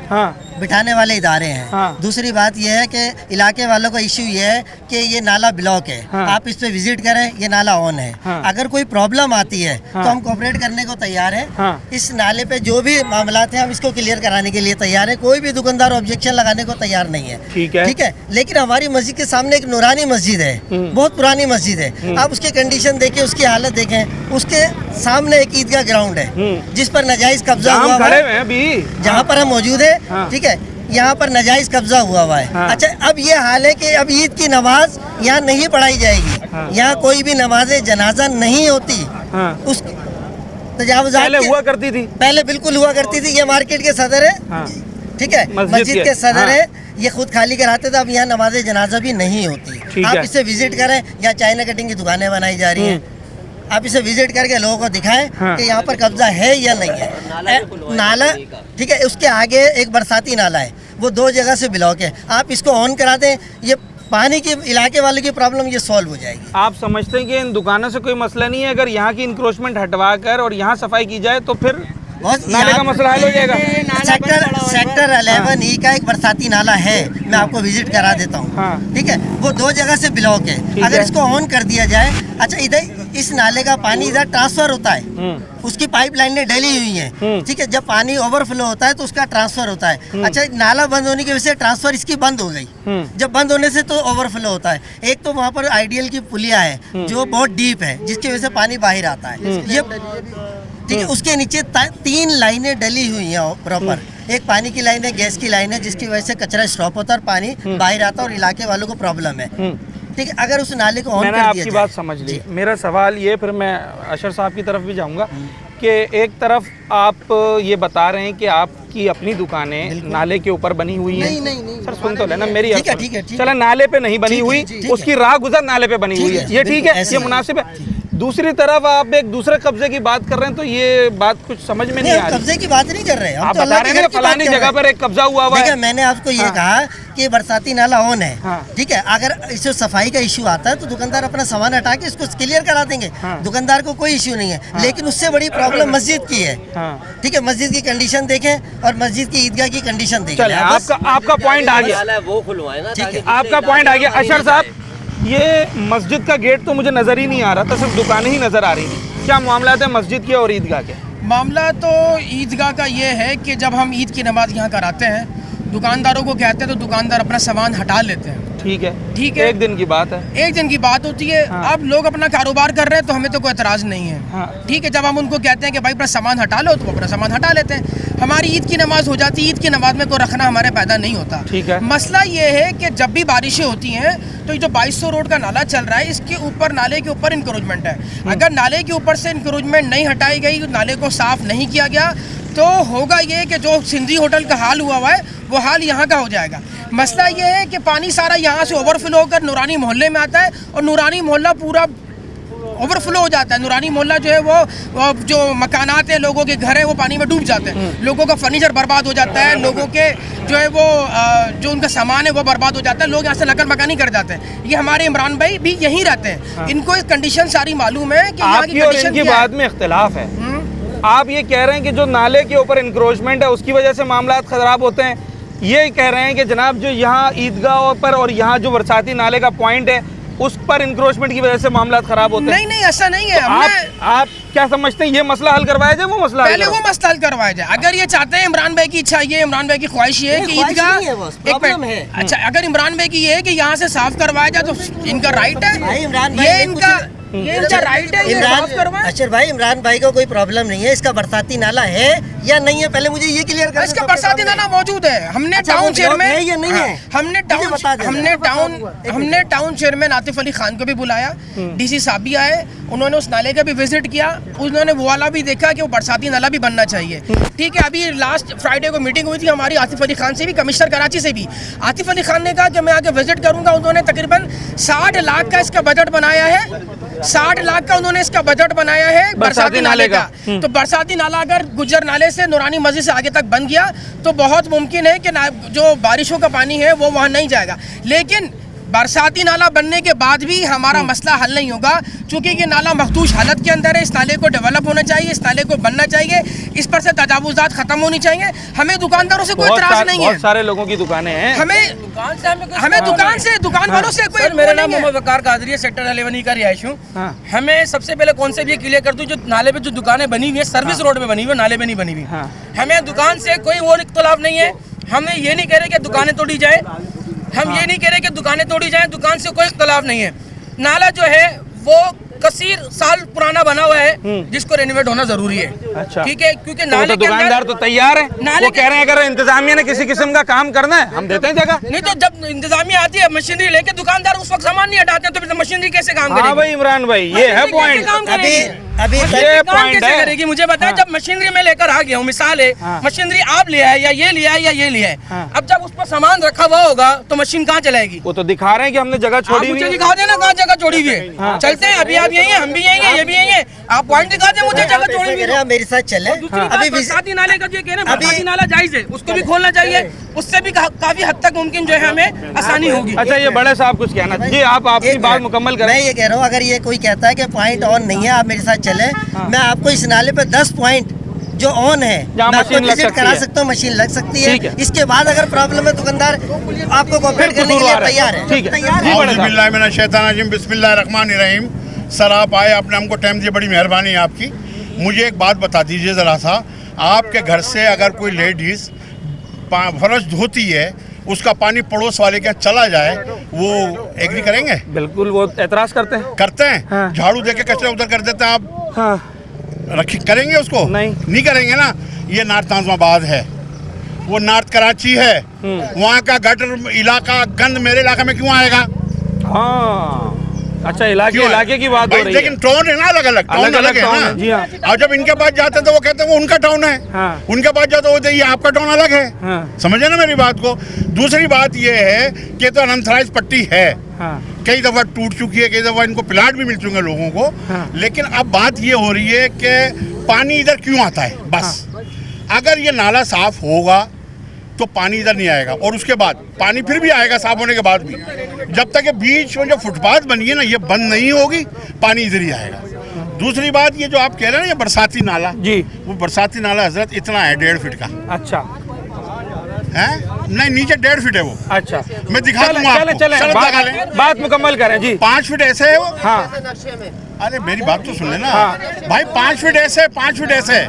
हाँ, बिठाने वाले इदारे हैं। हाँ। दूसरी बात यह है कि इलाके वालों का इश्यू ये है कि ये नाला ब्लॉक है। हाँ। आप इस पे विजिट करें, ये नाला ऑन है। हाँ। अगर कोई प्रॉब्लम आती है हाँ। तो हम कोऑपरेट करने को तैयार हैं। हाँ। इस नाले पे जो भी मामला हैं हम इसको क्लियर कराने के लिए तैयार है। कोई भी दुकानदार ऑब्जेक्शन लगाने को तैयार नहीं है। ठीक है, ठीक है। लेकिन हमारी मस्जिद के सामने एक नूरानी मस्जिद है, बहुत पुरानी मस्जिद है। आप उसकी कंडीशन देखें, उसकी हालत देखें। उसके सामने एक ईदगाह ग्राउंड है जिस पर नाजायज कब्जा हुआ है, जहाँ पर हम मौजूद है। ठीक है, यहाँ पर नाजायज कब्जा हुआ है। हाँ। अच्छा, अब ये हाल है कि अब ईद की नमाज यहाँ नहीं पढ़ाई जाएगी। हाँ। यहाँ कोई भी नमाज जनाजा नहीं होती। हाँ। उस तजावुज़ात पहले हुआ करती थी, पहले बिल्कुल हुआ करती थी। ये मार्केट के सदर है। हाँ। ठीक है, मस्जिद के सदर हाँ। है, ये खुद खाली कराते थे। अब यहाँ नमाज जनाजा भी नहीं होती। आप इसे विजिट करें, यहाँ चाइना कटिंग की दुकानें बनाई जा रही हैं। आप इसे विजिट करके लोगों को दिखाएं कि यहाँ पर कब्जा है या नहीं है। नाला, ठीक है, उसके आगे एक बरसाती नाला है, वो 2 जगह से ब्लॉक है। आप इसको ऑन करा दें, ये पानी की इलाके वाले की प्रॉब्लम ये सॉल्व हो जाएगी। आप समझते हैं कि इन दुकानों से कोई मसला नहीं है? अगर यहाँ की इंक्रोचमेंट हटवा कर और यहाँ सफाई की जाए तो फिर नाले का मसला हल हो जाएगा। सेक्टर 11E का एक बरसाती नाला है, मैं आपको विजिट करा देता हूँ। हाँ। ठीक है, वो 2 जगह से ब्लॉक है। अगर इसको ऑन कर दिया जाए, अच्छा, इधर इस नाले का पानी इधर ट्रांसफर होता है, उसकी पाइपलाइनें डली हुई हैं। ठीक है, जब पानी ओवरफ्लो होता है तो उसका ट्रांसफर होता है। अच्छा, नाला बंद होने की वजह से ट्रांसफर इसकी बंद हो गई। जब बंद होने से तो ओवरफ्लो होता है। एक तो वहाँ पर आइडियल की पुलिया है जो बहुत डीप है, जिसकी वजह से पानी बाहर आता है। ये ठीक है, उसके नीचे 3 लाइनें डली हुई हैं प्रॉपर। एक पानी की लाइन है, गैस की लाइन है, जिसकी वजह से कचरा स्टॉप होता है और पानी बाहर आता है और इलाके वालों को प्रॉब्लम है। ठीक है, अगर उस नाले को ऑन कर दिया जाए। आपकी बात समझ ली। मेरा सवाल ये, फिर मैं अशर साहब की तरफ भी जाऊंगा कि एक तरफ आप ये बता रहे हैं कि आपकी अपनी दुकानें नाले के ऊपर बनी हुई हैं। नहीं। सर, सुन तो लेना मेरी। ठीक है। चला, नाले पे नहीं बनी हुई, उसकी राह गुजर नाले पे बनी हुई है, ये ठीक है, ये मुनासिब है। दूसरी तरफ आप एक दूसरे कब्जे की बात कर रहे हैं, तो ये बात कुछ समझ में नहीं आ रही। कब्जे की बात नहीं कर रहे, आप बता रहे हैं फलानी जगह पर एक कब्जा हुआ है। मैंने आपको ये कहा कि बरसाती नाला ऑन है। ठीक है, अगर इससे सफाई का इशू आता है तो दुकानदार अपना सामान हटा के इसको क्लियर करा देंगे। दुकानदार को कोई इशू नहीं है। लेकिन उससे बड़ी प्रॉब्लम मस्जिद की है। ठीक है, मस्जिद की कंडीशन देखें और मस्जिद की ईदगाह की कंडीशन देखें। आपका पॉइंट आ गया, वो खुलवाए ना। ठीक है, आपका पॉइंट आ गया। अशर साहब, ये मस्जिद का गेट तो मुझे नज़र ही नहीं आ रहा था, सिर्फ दुकानें ही नज़र आ रही थी। क्या मामला है मस्जिद के और ईदगाह के? मामला तो ईदगाह का ये है कि जब हम ईद की नमाज यहाँ कराते हैं, दुकानदारों को कहते हैं तो दुकानदार अपना सामान हटा लेते हैं। ठीक है, ठीक है, एक दिन की बात है, एक दिन की बात होती है। हाँ। अब लोग अपना कारोबार कर रहे हैं तो हमें तो कोई एतराज़ नहीं है। हाँ। ठीक है, जब हम उनको कहते हैं कि भाई अपना सामान हटा लो तो वो अपना सामान हटा लेते हैं। हमारी ईद की नमाज हो जाती है, ईद की नमाज में कोई रखना हमारे पैदा नहीं होता। ठीक है, मसला ये है कि जब भी बारिशें होती हैं तो ये जो 2200 रोड का नाला चल रहा है, इसके ऊपर नाले के ऊपर इंक्रोचमेंट है। अगर नाले के ऊपर से इंक्रोचमेंट नहीं हटाई गई, नाले को साफ नहीं किया गया, तो होगा ये कि जो सिंधी होटल का हाल हुआ है वो हाल यहाँ का हो जाएगा। मसला ये है कि पानी सारा यहाँ से ओवरफ्लो होकर नूरानी मोहल्ले में आता है और नूरानी मोहल्ला पूरा ओवरफ्लो हो जाता है। नूरानी मोहल्ला जो है वो जो मकानात है, लोगों के घर है, वो पानी में डूब जाते हैं। लोगों का फर्नीचर बर्बाद हो जाता है, लोगों के जो है वो जो उनका सामान है वो बर्बाद हो जाता है, लोग यहाँ से नकल मकानी कर जाते हैं। ये हमारे इमरान भाई भी यहीं रहते हैं। हाँ। इनको इस कंडीशन सारी मालूम है कि यहाँ की कंडीशन क्या है। बात में इख्तिलाफ है। आप ये कह रहे हैं कि जो नाले के ऊपर इंक्रोचमेंट है उसकी वजह से मामला खराब होते हैं, ये कह रहे हैं कि जनाब जो यहाँ ईदगाह पर और यहाँ जो बरसाती नाले का पॉइंट है उस पर इंक्रोचमेंट की वजह से मामला खराब होते हैं। नहीं नहीं, ऐसा नहीं है। तो आप क्या समझते हैं, ये मसला हल करवाया जाए? वो मसला पहले वो मसला हल करवाया जाए। अगर ये चाहते हैं, इमरान भाई की इच्छा ये, इमरान भाई की ख्वाहिश ये है कि ईदगाह, अच्छा अगर इमरान भाई की ये है कि यहाँ से साफ करवाया जाए तो इनका राइट है, ये इनका राइट है। अशर भाई, इमरान भाई को कोई प्रॉब्लम नहीं है, इसका बरसाती नाला है या नहीं है, पहले मुझे ये क्लियर करना। इसका बरसाती नाला मौजूद है। हमने टाउन चेयरमैन है या नहीं है, हमने टाउन चेयरमैन आतिफ अली खान को भी बुलाया, डीसी साहब भी आए, उन्होंने उस नाले का भी विजिट किया, उन्होंने वो वाला भी देखा कि वो बरसाती नाला भी बनना चाहिए। ठीक है, अभी लास्ट फ्राइडे को मीटिंग हुई थी हमारी आतिफ अली खान से भी, कमिश्नर कराची से भी। आतिफ अली खान ने कहा कि मैं आके विजिट करूंगा। उन्होंने तकरीबन 60 लाख का इसका बजट बनाया है, 60 लाख का उन्होंने इसका बजट बनाया है बरसाती नाले का। तो बरसाती नाला अगर गुज्जर नाले से नूरानी मस्जिद से आगे तक बन गया तो बहुत मुमकिन है कि जो बारिशों का पानी है वो वहाँ नहीं जाएगा। लेकिन बरसाती नाला बनने के बाद भी हमारा मसला हल नहीं होगा, क्योंकि ये नाला मखदूश हालत के अंदर है। इस नाले को डेवलप होना चाहिए, इस नाले को बनना चाहिए, इस पर से तजावुजात खत्म होनी चाहिए। हमें दुकानदारों से कोई इतराज नहीं है। बहुत सारे लोगों की दुकानें हैं, हमें दुकान वालों से कोई। मेरा नाम मोहम्मद वकार कादरी है, सेक्टर 11 का रिहायश हूँ। हमें सबसे पहले कॉन्सेप्ट ये क्लियर कर दूं, जो नाले पे जो दुकानें बनी हुई है सर्विस रोड पे बनी हुई है, नाले पे नहीं बनी हुई। हमें दुकान से कोई वो इख्तिलाफ नहीं है। हमें ये नहीं कह रहे कि दुकानें तोड़ी जाए, हम ये नहीं कह रहे कि दुकानें तोड़ी जाएं, दुकान से कोई इख्तिलाफ नहीं है। नाला जो है वो कसीर साल पुराना बना हुआ है, जिसको रेनोवेट होना जरूरी है। अच्छा, ठीक है, क्योंकि नाले तो दुकानदार तो तैयार है, वो कह रहे हैं अगर इंतजामिया ने किसी किस्म का काम करना है हम देते हैं जगह। नहीं तो जब इंतजामिया आती है मशीनरी लेके, दुकानदार उस वक्त सामान नहीं हटाते हैं, तो फिर मशीनरी कैसे काम करेगी? हाँ भाई इमरान भाई, ये है पॉइंट। अभी ये पॉइंट है करेगी। मुझे बताएं, जब मशीनरी में लेकर आ गया हूँ, मिसाल है मशीनरी आप ले आए या ये लिया है या ये लिया है, अब जब उस पर सामान रखा हुआ होगा तो मशीन कहाँ चलाएगी? वो तो दिखा रहे हैं कि हमने जगह छोड़ी हुई है। मुझे दिखा देना कहाँ जगह छोड़ी हुई है। चलते हैं, अभी आप यही हैं, हम भी यही हैं, ये भी यही हैं, आप पॉइंट दिखा दें मुझे जगह छोड़ी हुई है। मेरे साथ चले। अभी बरसाती नाले का जो कह रहे हैं, बरसाती नाला जायज है, उसको भी खोलना चाहिए, उससे भी काफी हद तक मुमकिन जो है हमें आसानी होगी। अच्छा, ये बड़े साहब कुछ कहना जी, आप अपनी बात मुकम्मल करें। मैं ये कह रहा हूँ, अगर ये कोई कहता है कि पॉइंट ऑन नहीं है, आप मेरे साथ चले, मैं आपको इस नाले पे 10 पॉइंट जो ऑन है मैं आपको विजिट करा सकता हूँ, मशीन लग सकती है। इसके बाद अगर प्रॉब्लम है, दुकानदार आपको कोऑपरेट करने के लिए तैयार है। बिस्मिल्लाहिर्रहमानिर्रहीम। सर आप आए, आपने हमको टाइम दिया, बड़ी मेहरबानी है आपकी। मुझे एक बात बता दीजिए ज़रा सा, आपके घर से अगर कोई लेडीज़ फर्श धोती है, उसका पानी पड़ोस वाले के यहाँ चला जाए, वो एग्री करेंगे? बिल्कुल, वो एतराज़ करते हैं। हाँ। झाड़ू देके कचरा उधर कर देते हैं आप। हाँ। करेंगे उसको? नहीं करेंगे ना। ये नॉर्थ नाज़िमाबाद है, वो नॉर्थ कराची है, वहाँ का गटर इलाका गंद मेरे इलाके में क्यों आएगा? हाँ, अच्छा, इलाके की बात हो रही है, लेकिन टाउन है ना, अलग अलग है ना। जी हाँ। और जब इनके पास जाते हैं तो वो कहते हैं वो उनका टाउन है। हाँ। उनके पास जाते वो ये आपका टाउन अलग है। हाँ। समझे ना मेरी बात को। दूसरी बात ये है कि तो अनथराइज्ड पट्टी है। हाँ। कई दफा टूट चुकी है, कई दफा इनको प्लाट भी मिल चुके हैं लोगों को। हाँ। लेकिन अब बात ये हो रही है कि पानी इधर क्यों आता है, बस। हाँ। अगर ये नाला साफ होगा तो पानी इधर नहीं आएगा, और उसके बाद पानी फिर भी आएगा साफ होने के बाद भी। जब तक ये बीच में जो फुटपाथ बनी है ना, ये बंद नहीं होगी, पानी इधर ही आएगा। दूसरी बात, ये जो आप कह रहे हैं ना, ये बरसाती नाला जी, वो बरसाती नाला हजरत इतना है 1.5 फीट का। अच्छा है नहीं, नीचे 1.5 फीट है वो। अच्छा, मैं दिखा दूंगा आपको। चले बात मुकम्मल करें जी। 5 फीट ऐसे है वो। हाँ, अरे मेरी बात तो सुन लेना भाई, 5 फीट ऐसे है, 5 फीट ऐसे है,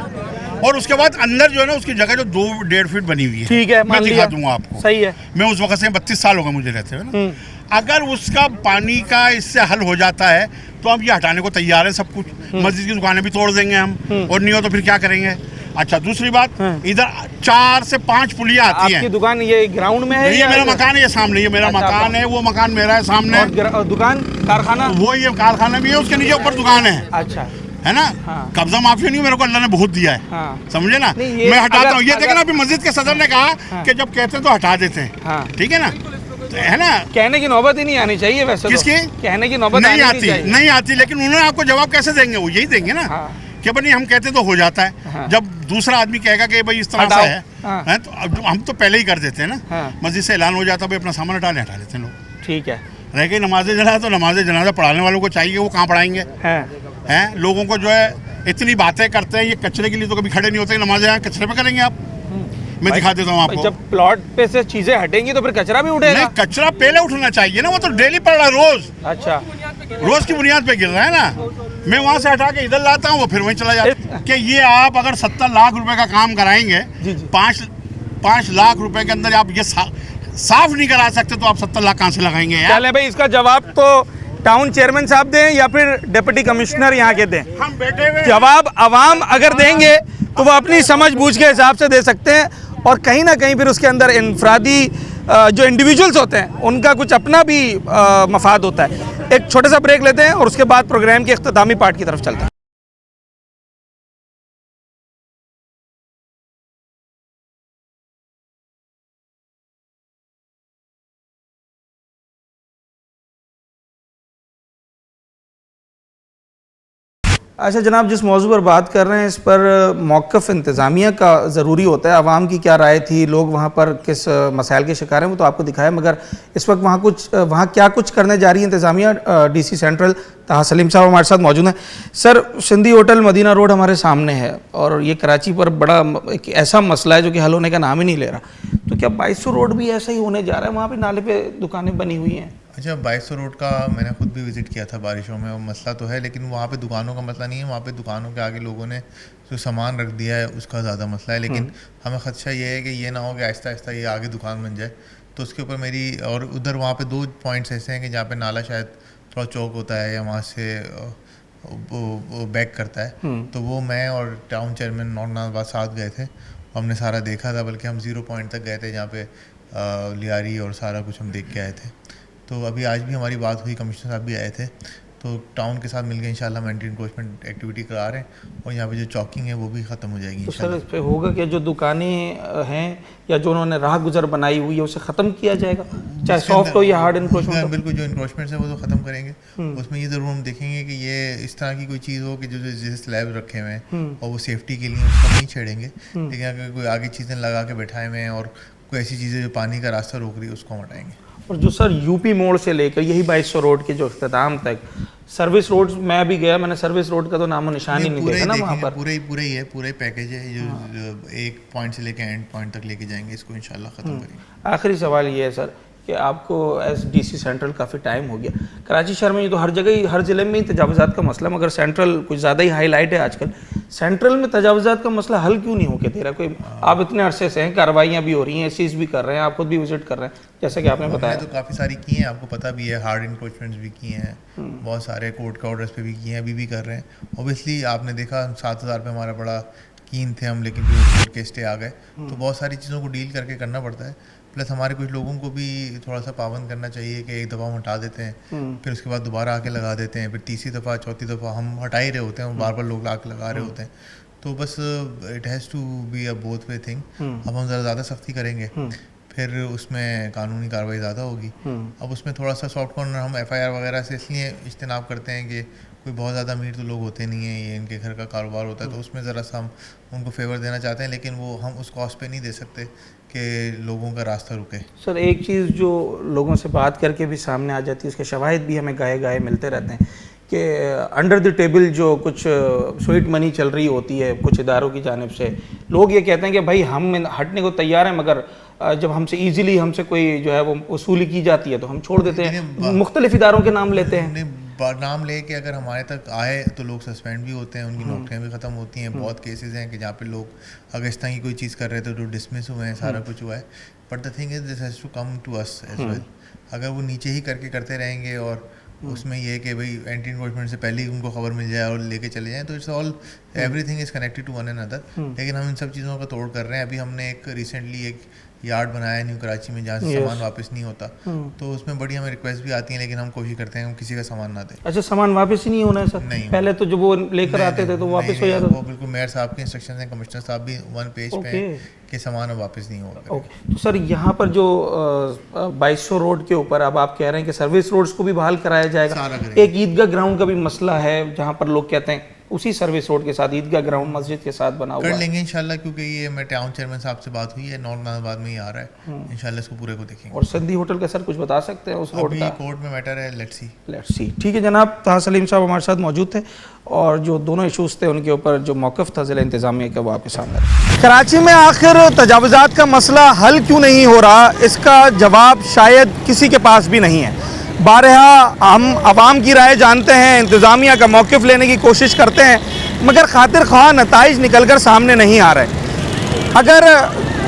और उसके बाद अंदर जो है ना उसकी जगह जो 2-1.5 फीट बनी हुई है। ठीक है, मैं दिखा दूंगा आपको। सही है। मैं उस वक्त से 32 साल हो गए मुझे रहते हुए ना। अगर उसका पानी का इससे हल हो जाता है तो हम ये हटाने को तैयार है सब कुछ। मस्जिद की दुकानें भी तोड़ देंगे हम, और नहीं हो तो फिर क्या करेंगे। अच्छा, दूसरी बात, इधर 4 से 5 पुलियां आती हैं। आपकी दुकान ये ग्राउंड में है? ये मेरा मकान है, ये सामने, ये मेरा मकान है, वो मकान मेरा है सामने। और दुकान कारखाना? वो ये कारखाना भी है, उसके नीचे ऊपर दुकान है। अच्छा, है ना। कब्जा माफी नहीं, मेरे को अल्लाह ने बहुत दिया है। समझे ना, मैं हटाता हूँ। ये देखे ना, अभी मस्जिद के सदर ने कहा कि जब कहते हैं तो हटा देते हैं। ठीक है ना, है ना। कहने की नौबत ही नहीं आनी चाहिए वैसे। किसकी? कहने की नौबत नहीं आती, लेकिन उन्होंने आपको जवाब कैसे देंगे? वो यही देंगे ना कि भाई हम कहते तो हो जाता है। जब दूसरा आदमी कहेगा कि भाई इस तरह से है, तो हम तो पहले ही कर देते हैं ना। मस्जिद से ऐलान हो जाता है भाई अपना सामान हटा लेते हैं लोग। ठीक है। रह गई नमाज जनाजा, तो नमाज जनाजा पढ़ाने वालों को चाहिए, वो कहाँ पढ़ाएंगे? हैं लोगों को जो है इतनी बातें करते हैं, ये कचरे के लिए तो कभी खड़े नहीं होते। नमाज यहाँ कचरे पे करेंगे आप? मैं दिखा देता हूँ आपको। जब प्लॉट पे से चीजें हटेंगी तो फिर कचरा भी उठेगा? नहीं, कचरा पहले उठना चाहिए ना, वो तो डेली पड़ रहा है, रोज। अच्छा, रोज की बुनियाद पे गिर रहा है ना। मैं वहाँ से हटा के इधर लाता हूँ, वो फिर वहीं चला जाता है। कि ये आप अगर 70 लाख रुपए का काम कराएंगे, 5 लाख रुपए के अंदर आप ये साफ नहीं करा सकते, तो आप 70 लाख कहाँ से लगाएंगे? चले भाई, इसका जवाब तो टाउन चेयरमैन साहब दें या फिर डिप्टी कमिश्नर यहाँ के दें? हम बैठे हुए जवाब अवाम अगर देंगे तो वो अपनी समझ बूझ के हिसाब से दे सकते हैं, और कहीं ना कहीं फिर उसके अंदर इनफरादी जो इंडिविजुअल्स होते हैं उनका कुछ अपना भी मफाद होता है। एक छोटा सा ब्रेक लेते हैं और उसके बाद प्रोग्राम के इख्तितामी पार्ट की तरफ चलते हैं। अच्छा जनाब, जिस मौजू पर बात कर रहे हैं इस पर मौक़िफ़ इंतज़ामिया का ज़रूरी होता है। आवाम की क्या राय थी, लोग वहाँ पर किस मसाइल के शिकार हैं, वो तो आपको दिखाया, मगर इस वक्त वहाँ क्या कुछ करने जा रही है इंतज़ामिया? DC सेंट्रल ताहा सलीम साहब हमारे साथ मौजूद हैं। Sir, Sindhi hotel Madina road हमारे सामने है और ये कराची पर बड़ा एक ऐसा मसला है जो कि हल होने का नाम ही नहीं ले रहा। तो क्या 2200 रोड भी ऐसा ही होने जा रहा है? वहाँ पर नाले पे दुकानें बनी हुई हैं। अच्छा, 2200 रोड का मैंने खुद भी विज़िट किया था बारिशों में, वो मसला तो है, लेकिन वहाँ पे दुकानों का मसला नहीं है। वहाँ पे दुकानों के आगे लोगों ने जो सामान रख दिया है उसका ज़्यादा मसला है। लेकिन हमें ख़दशा ये है कि ये ना हो कि आहिस्ता आहिस्ता ये आगे दुकान बन जाए। तो उसके ऊपर मेरी, और उधर वहाँ पे 2 पॉइंट्स ऐसे हैं कि जहाँ पे नाला शायद थोड़ा चौक होता है या वहाँ से वो बैक करता है। तो वो मैं और टाउन चेयरमैन नौरनाबाद साथ गए थे, हमने सारा देखा था, बल्कि हम 0 पॉइंट तक गए थे जहाँ पे लियारी और सारा कुछ हम देख के आए थे। तो अभी आज भी हमारी बात हुई, कमिश्नर साहब भी आए थे, तो टाउन के साथ मिलकर इंशाल्लाह हम एंटी इंक्रोचमेंट एक्टिविटी करा रहे हैं और यहाँ पे जो चौकिंग है वो भी ख़त्म हो जाएगी। तो सर, इस पे होगा कि जो दुकानें हैं या जो उन्होंने राह गुजर बनाई हुई है उसे ख़त्म किया जाएगा, चाहे सॉफ्ट हो या हार्ड इंक्रोचमेंट? बिल्कुल, जो इंक्रोचमेंट है वो तो ख़त्म करेंगे। उसमें ये ज़रूर हम देखेंगे कि ये इस तरह की कोई चीज़ हो कि जो जैसे स्लैब रखे हुए हैं और वो सेफ्टी के लिए उसको नहीं छेड़ेंगे, लेकिन अगर कोई आगे चीज़ें लगा के बैठाए हुए हैं और कोई ऐसी चीज़ें जो पानी का रास्ता रोक रही है उसको हम हटाएंगे। और जो सर यूपी मोड़ से लेकर यही 2200 रोड के जो इख्तिताम तक सर्विस रोड, मैं भी गया, मैंने सर्विस रोड का तो नामो निशान ही नहीं देखा ना वहाँ पर। पूरा ही है, पूरा ही पैकेज है जो एक पॉइंट से लेकर एंड पॉइंट तक लेके जाएंगे, इसको इंशाल्लाह ख़त्म करेंगे। आखिरी सवाल ये है सर कि आपको एस DC सेंट्रल काफ़ी टाइम हो गया, कराची शहर में ये तो हर जगह ही, हर ज़िले में ही तजावुज़ात का मसला, मगर सेंट्रल कुछ ज़्यादा ही हाईलाइट है आजकल। सेंट्रल में तजावुज़ात का मसला हल क्यों नहीं होके दे रहा कोई? आप इतने अरसे से हैं, कार्रवाइयाँ भी हो रही हैं, सीज भी कर रहे हैं, आप खुद भी विजिट कर रहे हैं, जैसा कि आपने बताया। तो काफ़ी सारी की हैं, आपको पता भी है, हार्ड इंक्रोचमेंट्स भी किए हैं, बहुत सारे कोर्ट का ऑर्डर्स पे भी किए हैं, अभी भी कर रहे हैं। ऑब्वियसली आपने देखा 7000 पे हमारा बड़ा कीन थे हम, लेकिन फिर कोर्ट के स्टे आ गए। तो बहुत सारी चीज़ों को डील करके करना पड़ता है। प्लस हमारे कुछ लोगों को भी थोड़ा सा पाबंद करना चाहिए कि एक दफ़ा हम हटा देते हैं, फिर उसके बाद दोबारा आके लगा देते हैं, फिर तीसरी दफ़ा चौथी दफ़ा हम हटा ही रहे होते हैं, बार बार लोग आके लगा रहे होते हैं। तो बस it has to be a both way thing. अब हम ज़्यादा सख्ती करेंगे, फिर उसमें कानूनी कार्रवाई ज़्यादा होगी। अब उसमें थोड़ा सा सॉफ्ट कॉर्नर हम FIR वगैरह से इसलिए इज्तनाब करते हैं कि कोई बहुत ज़्यादा अमीर तो लोग होते नहीं हैं, ये इनके घर का कारोबार होता है, तो उसमें ज़रा सा हम उनको फेवर देना चाहते हैं, लेकिन वो हम उस कॉस्ट पे नहीं दे सकते कि लोगों का रास्ता रुके। सर, एक चीज़ जो लोगों से बात करके भी सामने आ जाती है, उसके शवाहिद भी हमें गाए गाए मिलते रहते हैं कि अंडर द टेबल जो कुछ स्वीट मनी चल रही होती है कुछ इदारों की जानिब से, लोग ये कहते हैं कि भाई हम हटने को तैयार हैं, मगर जब हमसे ईजिली हमसे कोई जो है वो वसूली की जाती है तो हम छोड़ देते हैं, मुख्तलिफ इदारों के नाम लेते हैं। नाम ले के अगर हमारे तक आए तो लोग सस्पेंड भी होते हैं, उनकी नौकरियां भी ख़त्म होती हैं। बहुत केसेस हैं कि जहाँ पे लोग अगर इस तरह की कोई चीज़ कर रहे थे तो डिसमिस हुए हैं, सारा कुछ हुआ है। But the thing is this has to come to us as well. अगर वो नीचे ही करते रहेंगे और उसमें ये है कि भाई एंटी इन्फोर्समेंट से पहले ही उनको खबर मिल जाए और लेके चले जाएं, तो it's all everything is connected to one another. लेकिन हम इन सब चीज़ों का तोड़ कर रहे हैं। अभी हमने एक रिसेंटली एक यार्ड बनाया है न्यू कराची में जहाँ से सामान वापस नहीं होता, तो उसमें बड़ी हमें रिक्वेस्ट भी आती है, लेकिन हम कोशिश करते हैं हम किसी का सामान ना दें। अच्छा, सामान वापस ही नहीं होना है सर? नहीं, पहले तो जब वो लेकर आते थे तो वापस हो जाता था। वो बिल्कुल मेयर साहब के इंस्ट्रक्शन हैं, कमिश्नर साहब भी वन पेज पे हैं कि सामान वापस नहीं होगा। तो सर यहाँ पर जो 2200 रोड के ऊपर अब आप कह रहे हैं कि सर्विस रोड्स को भी बहाल कराया जाएगा। एक ईदगाह ग्राउंड का भी मसला है जहाँ पर लोग कहते हैं उसी सर्विस रोड के साथ ईदगाह ग्राउंड मस्जिद के साथ बना हुआ कर लेंगे इंशाल्लाह, क्योंकि ये मैं टाउन चेयरमैन साहब से बात हुई है, नॉर्थ में ही आ रहा है, इंशाल्लाह इसको पूरे को देखेंगे। और सिंधी होटल का सर कुछ बता सकते हैं उस रोड का? कोर्ट में मैटर है, लेट्स सी। ठीक है जनाब, ताहा सलीम साहब हमारे साथ मौजूद थे और जो दोनों इशूज़ थे उनके ऊपर जो मौक़िफ़ था ज़िला इंतज़ामिया का वो आपके सामने। कराची में आखिर तजावुज़ात का मसला हल क्यों नहीं हो रहा, इसका जवाब शायद किसी के पास भी नहीं है। बारहा हम आवाम की राय जानते हैं, इंतज़ामिया का मौक़िफ़ लेने की कोशिश करते हैं, मगर खातिर ख्वाह नताइज निकल कर सामने नहीं आ रहे। अगर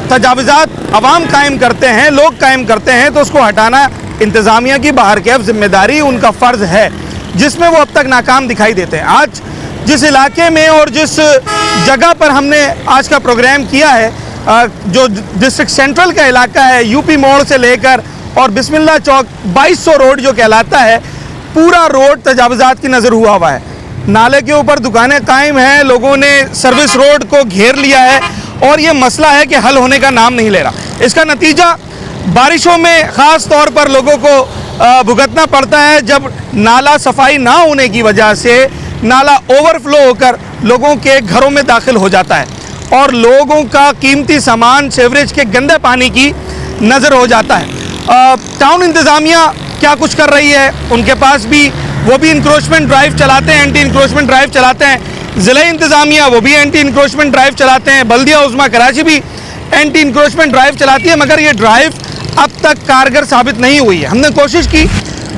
तजावुज़ात आवाम कायम करते हैं, लोग कायम करते हैं, तो उसको हटाना इंतज़ामिया की बाहरकैफ ज़िम्मेदारी, उनका फ़र्ज़ है, जिसमें वो अब तक नाकाम दिखाई देते हैं। आज जिस इलाके में और जिस जगह पर हमने आज का प्रोग्राम किया है, जो डिस्ट्रिक्ट सेंट्रल का इलाका है, यूपी मोड़ से लेकर और बिस्मिल्लाह चौक 2200 रोड जो कहलाता है, पूरा रोड तजावुज़ात की नज़र हुआ है। नाले के ऊपर दुकानें कायम हैं, लोगों ने सर्विस रोड को घेर लिया है और ये मसला है कि हल होने का नाम नहीं ले रहा। इसका नतीजा बारिशों में ख़ास तौर पर लोगों को भुगतना पड़ता है, जब नाला सफाई ना होने की वजह से नाला ओवरफ्लो होकर लोगों के घरों में दाखिल हो जाता है और लोगों का कीमती सामान सीवरेज के गंदे पानी की नज़र हो जाता है। टाउन इंतज़ामिया क्या कुछ कर रही है, उनके पास भी वो भी इंक्रोचमेंट ड्राइव चलाते हैं, एंटी इंक्रोचमेंट ड्राइव चलाते हैं। ज़िला इंतज़ामिया वो भी एंटी इंक्रोचमेंट ड्राइव चलाते हैं, बल्दिया उज़्मा कराची भी एंटी इंक्रोचमेंट ड्राइव चलाती है, मगर ये ड्राइव अब तक कारगर साबित नहीं हुई है। हमने कोशिश की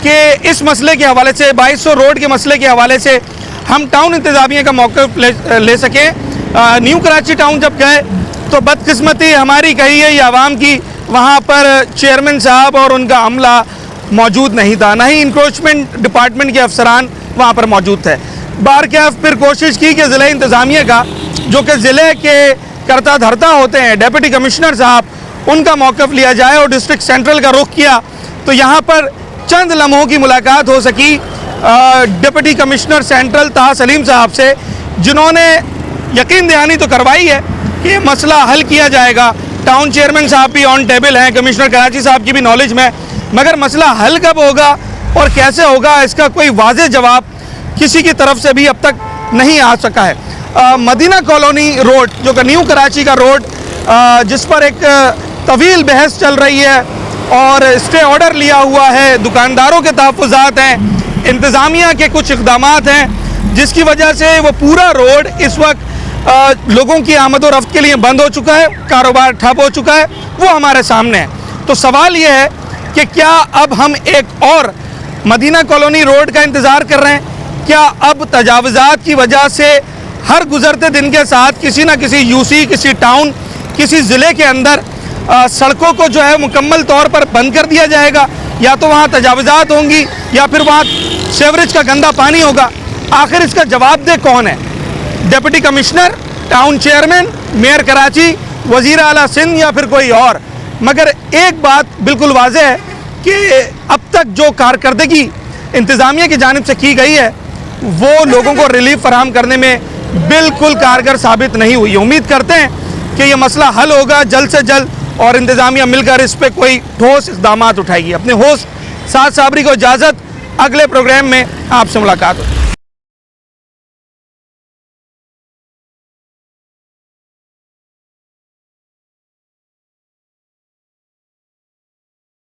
कि इस मसले के हवाले से, 2200 रोड के मसले के हवाले से हम टाउन इंतज़ामिया का मौक़िफ़ ले सकें। न्यू कराची टाउन जब गए तो बदकिस्मती हमारी कही है या आवाम की, वहाँ पर चेयरमैन साहब और उनका अमला मौजूद नहीं था, ना ही इंक्रोचमेंट डिपार्टमेंट के अफसरान वहाँ पर मौजूद थे। बार क्या फिर कोशिश की कि ज़िला इंतज़ामिया का, जो कि ज़िले के करता धरता होते हैं, डिप्टी कमिश्नर साहब, उनका मौक़िफ़ लिया जाए और डिस्ट्रिक्ट सेंट्रल का रुख किया तो यहाँ पर चंद लम्हों की मुलाकात हो सकी डिप्टी कमिश्नर सेंट्रल ताहा सलीम साहब से, जिन्होंने यकीन दहानी तो करवाई है कि मसला हल किया जाएगा। टाउन चेयरमैन साहब भी ऑन टेबल हैं, कमिश्नर कराची साहब की भी नॉलेज में, मगर मसला हल कब होगा और कैसे होगा इसका कोई वाज़ेह जवाब किसी की तरफ से भी अब तक नहीं आ सका है। मदीना कॉलोनी रोड जो कि न्यू कराची का रोड, जिस पर एक तवील बहस चल रही है और स्टे ऑर्डर लिया हुआ है, दुकानदारों के तहफ़्फ़ुज़ात हैं, इंतज़ामिया के कुछ इक़दामात हैं, जिसकी वजह से वो पूरा रोड इस वक्त लोगों की आमद व रफ्त के लिए बंद हो चुका है, कारोबार ठप हो चुका है, वो हमारे सामने है। तो सवाल ये है कि क्या अब हम एक और मदीना कॉलोनी रोड का इंतज़ार कर रहे हैं? क्या अब तजावुज़ात की वजह से हर गुज़रते दिन के साथ किसी न किसी यूसी, किसी टाउन, किसी ज़िले के अंदर सड़कों को जो है मुकम्मल तौर पर बंद कर दिया जाएगा, या तो वहाँ तजावुज़ात होंगी या फिर वहाँ सीवरेज का गंदा पानी होगा? आखिर इसका जवाबदेह कौन है? Deputy commissioner, town chairman, mayor Karachi, वज़ीर आला सिंध या फिर कोई और? मगर एक बात बिल्कुल वाज़ेह है कि अब तक जो कारकर्दगी इंतज़ामिया की जानिब से की गई है वो लोगों को रिलीफ फराहम करने में बिल्कुल कारगर साबित नहीं हुई। उम्मीद करते हैं कि ये मसला हल होगा जल्द से जल्द और इंतज़ामिया मिलकर इस पर कोई ठोस इक़दामात उठाएगी। अपने होस्ट साद साबरी को इजाज़त, अगले प्रोग्राम में आपसे मुलाकात होगी।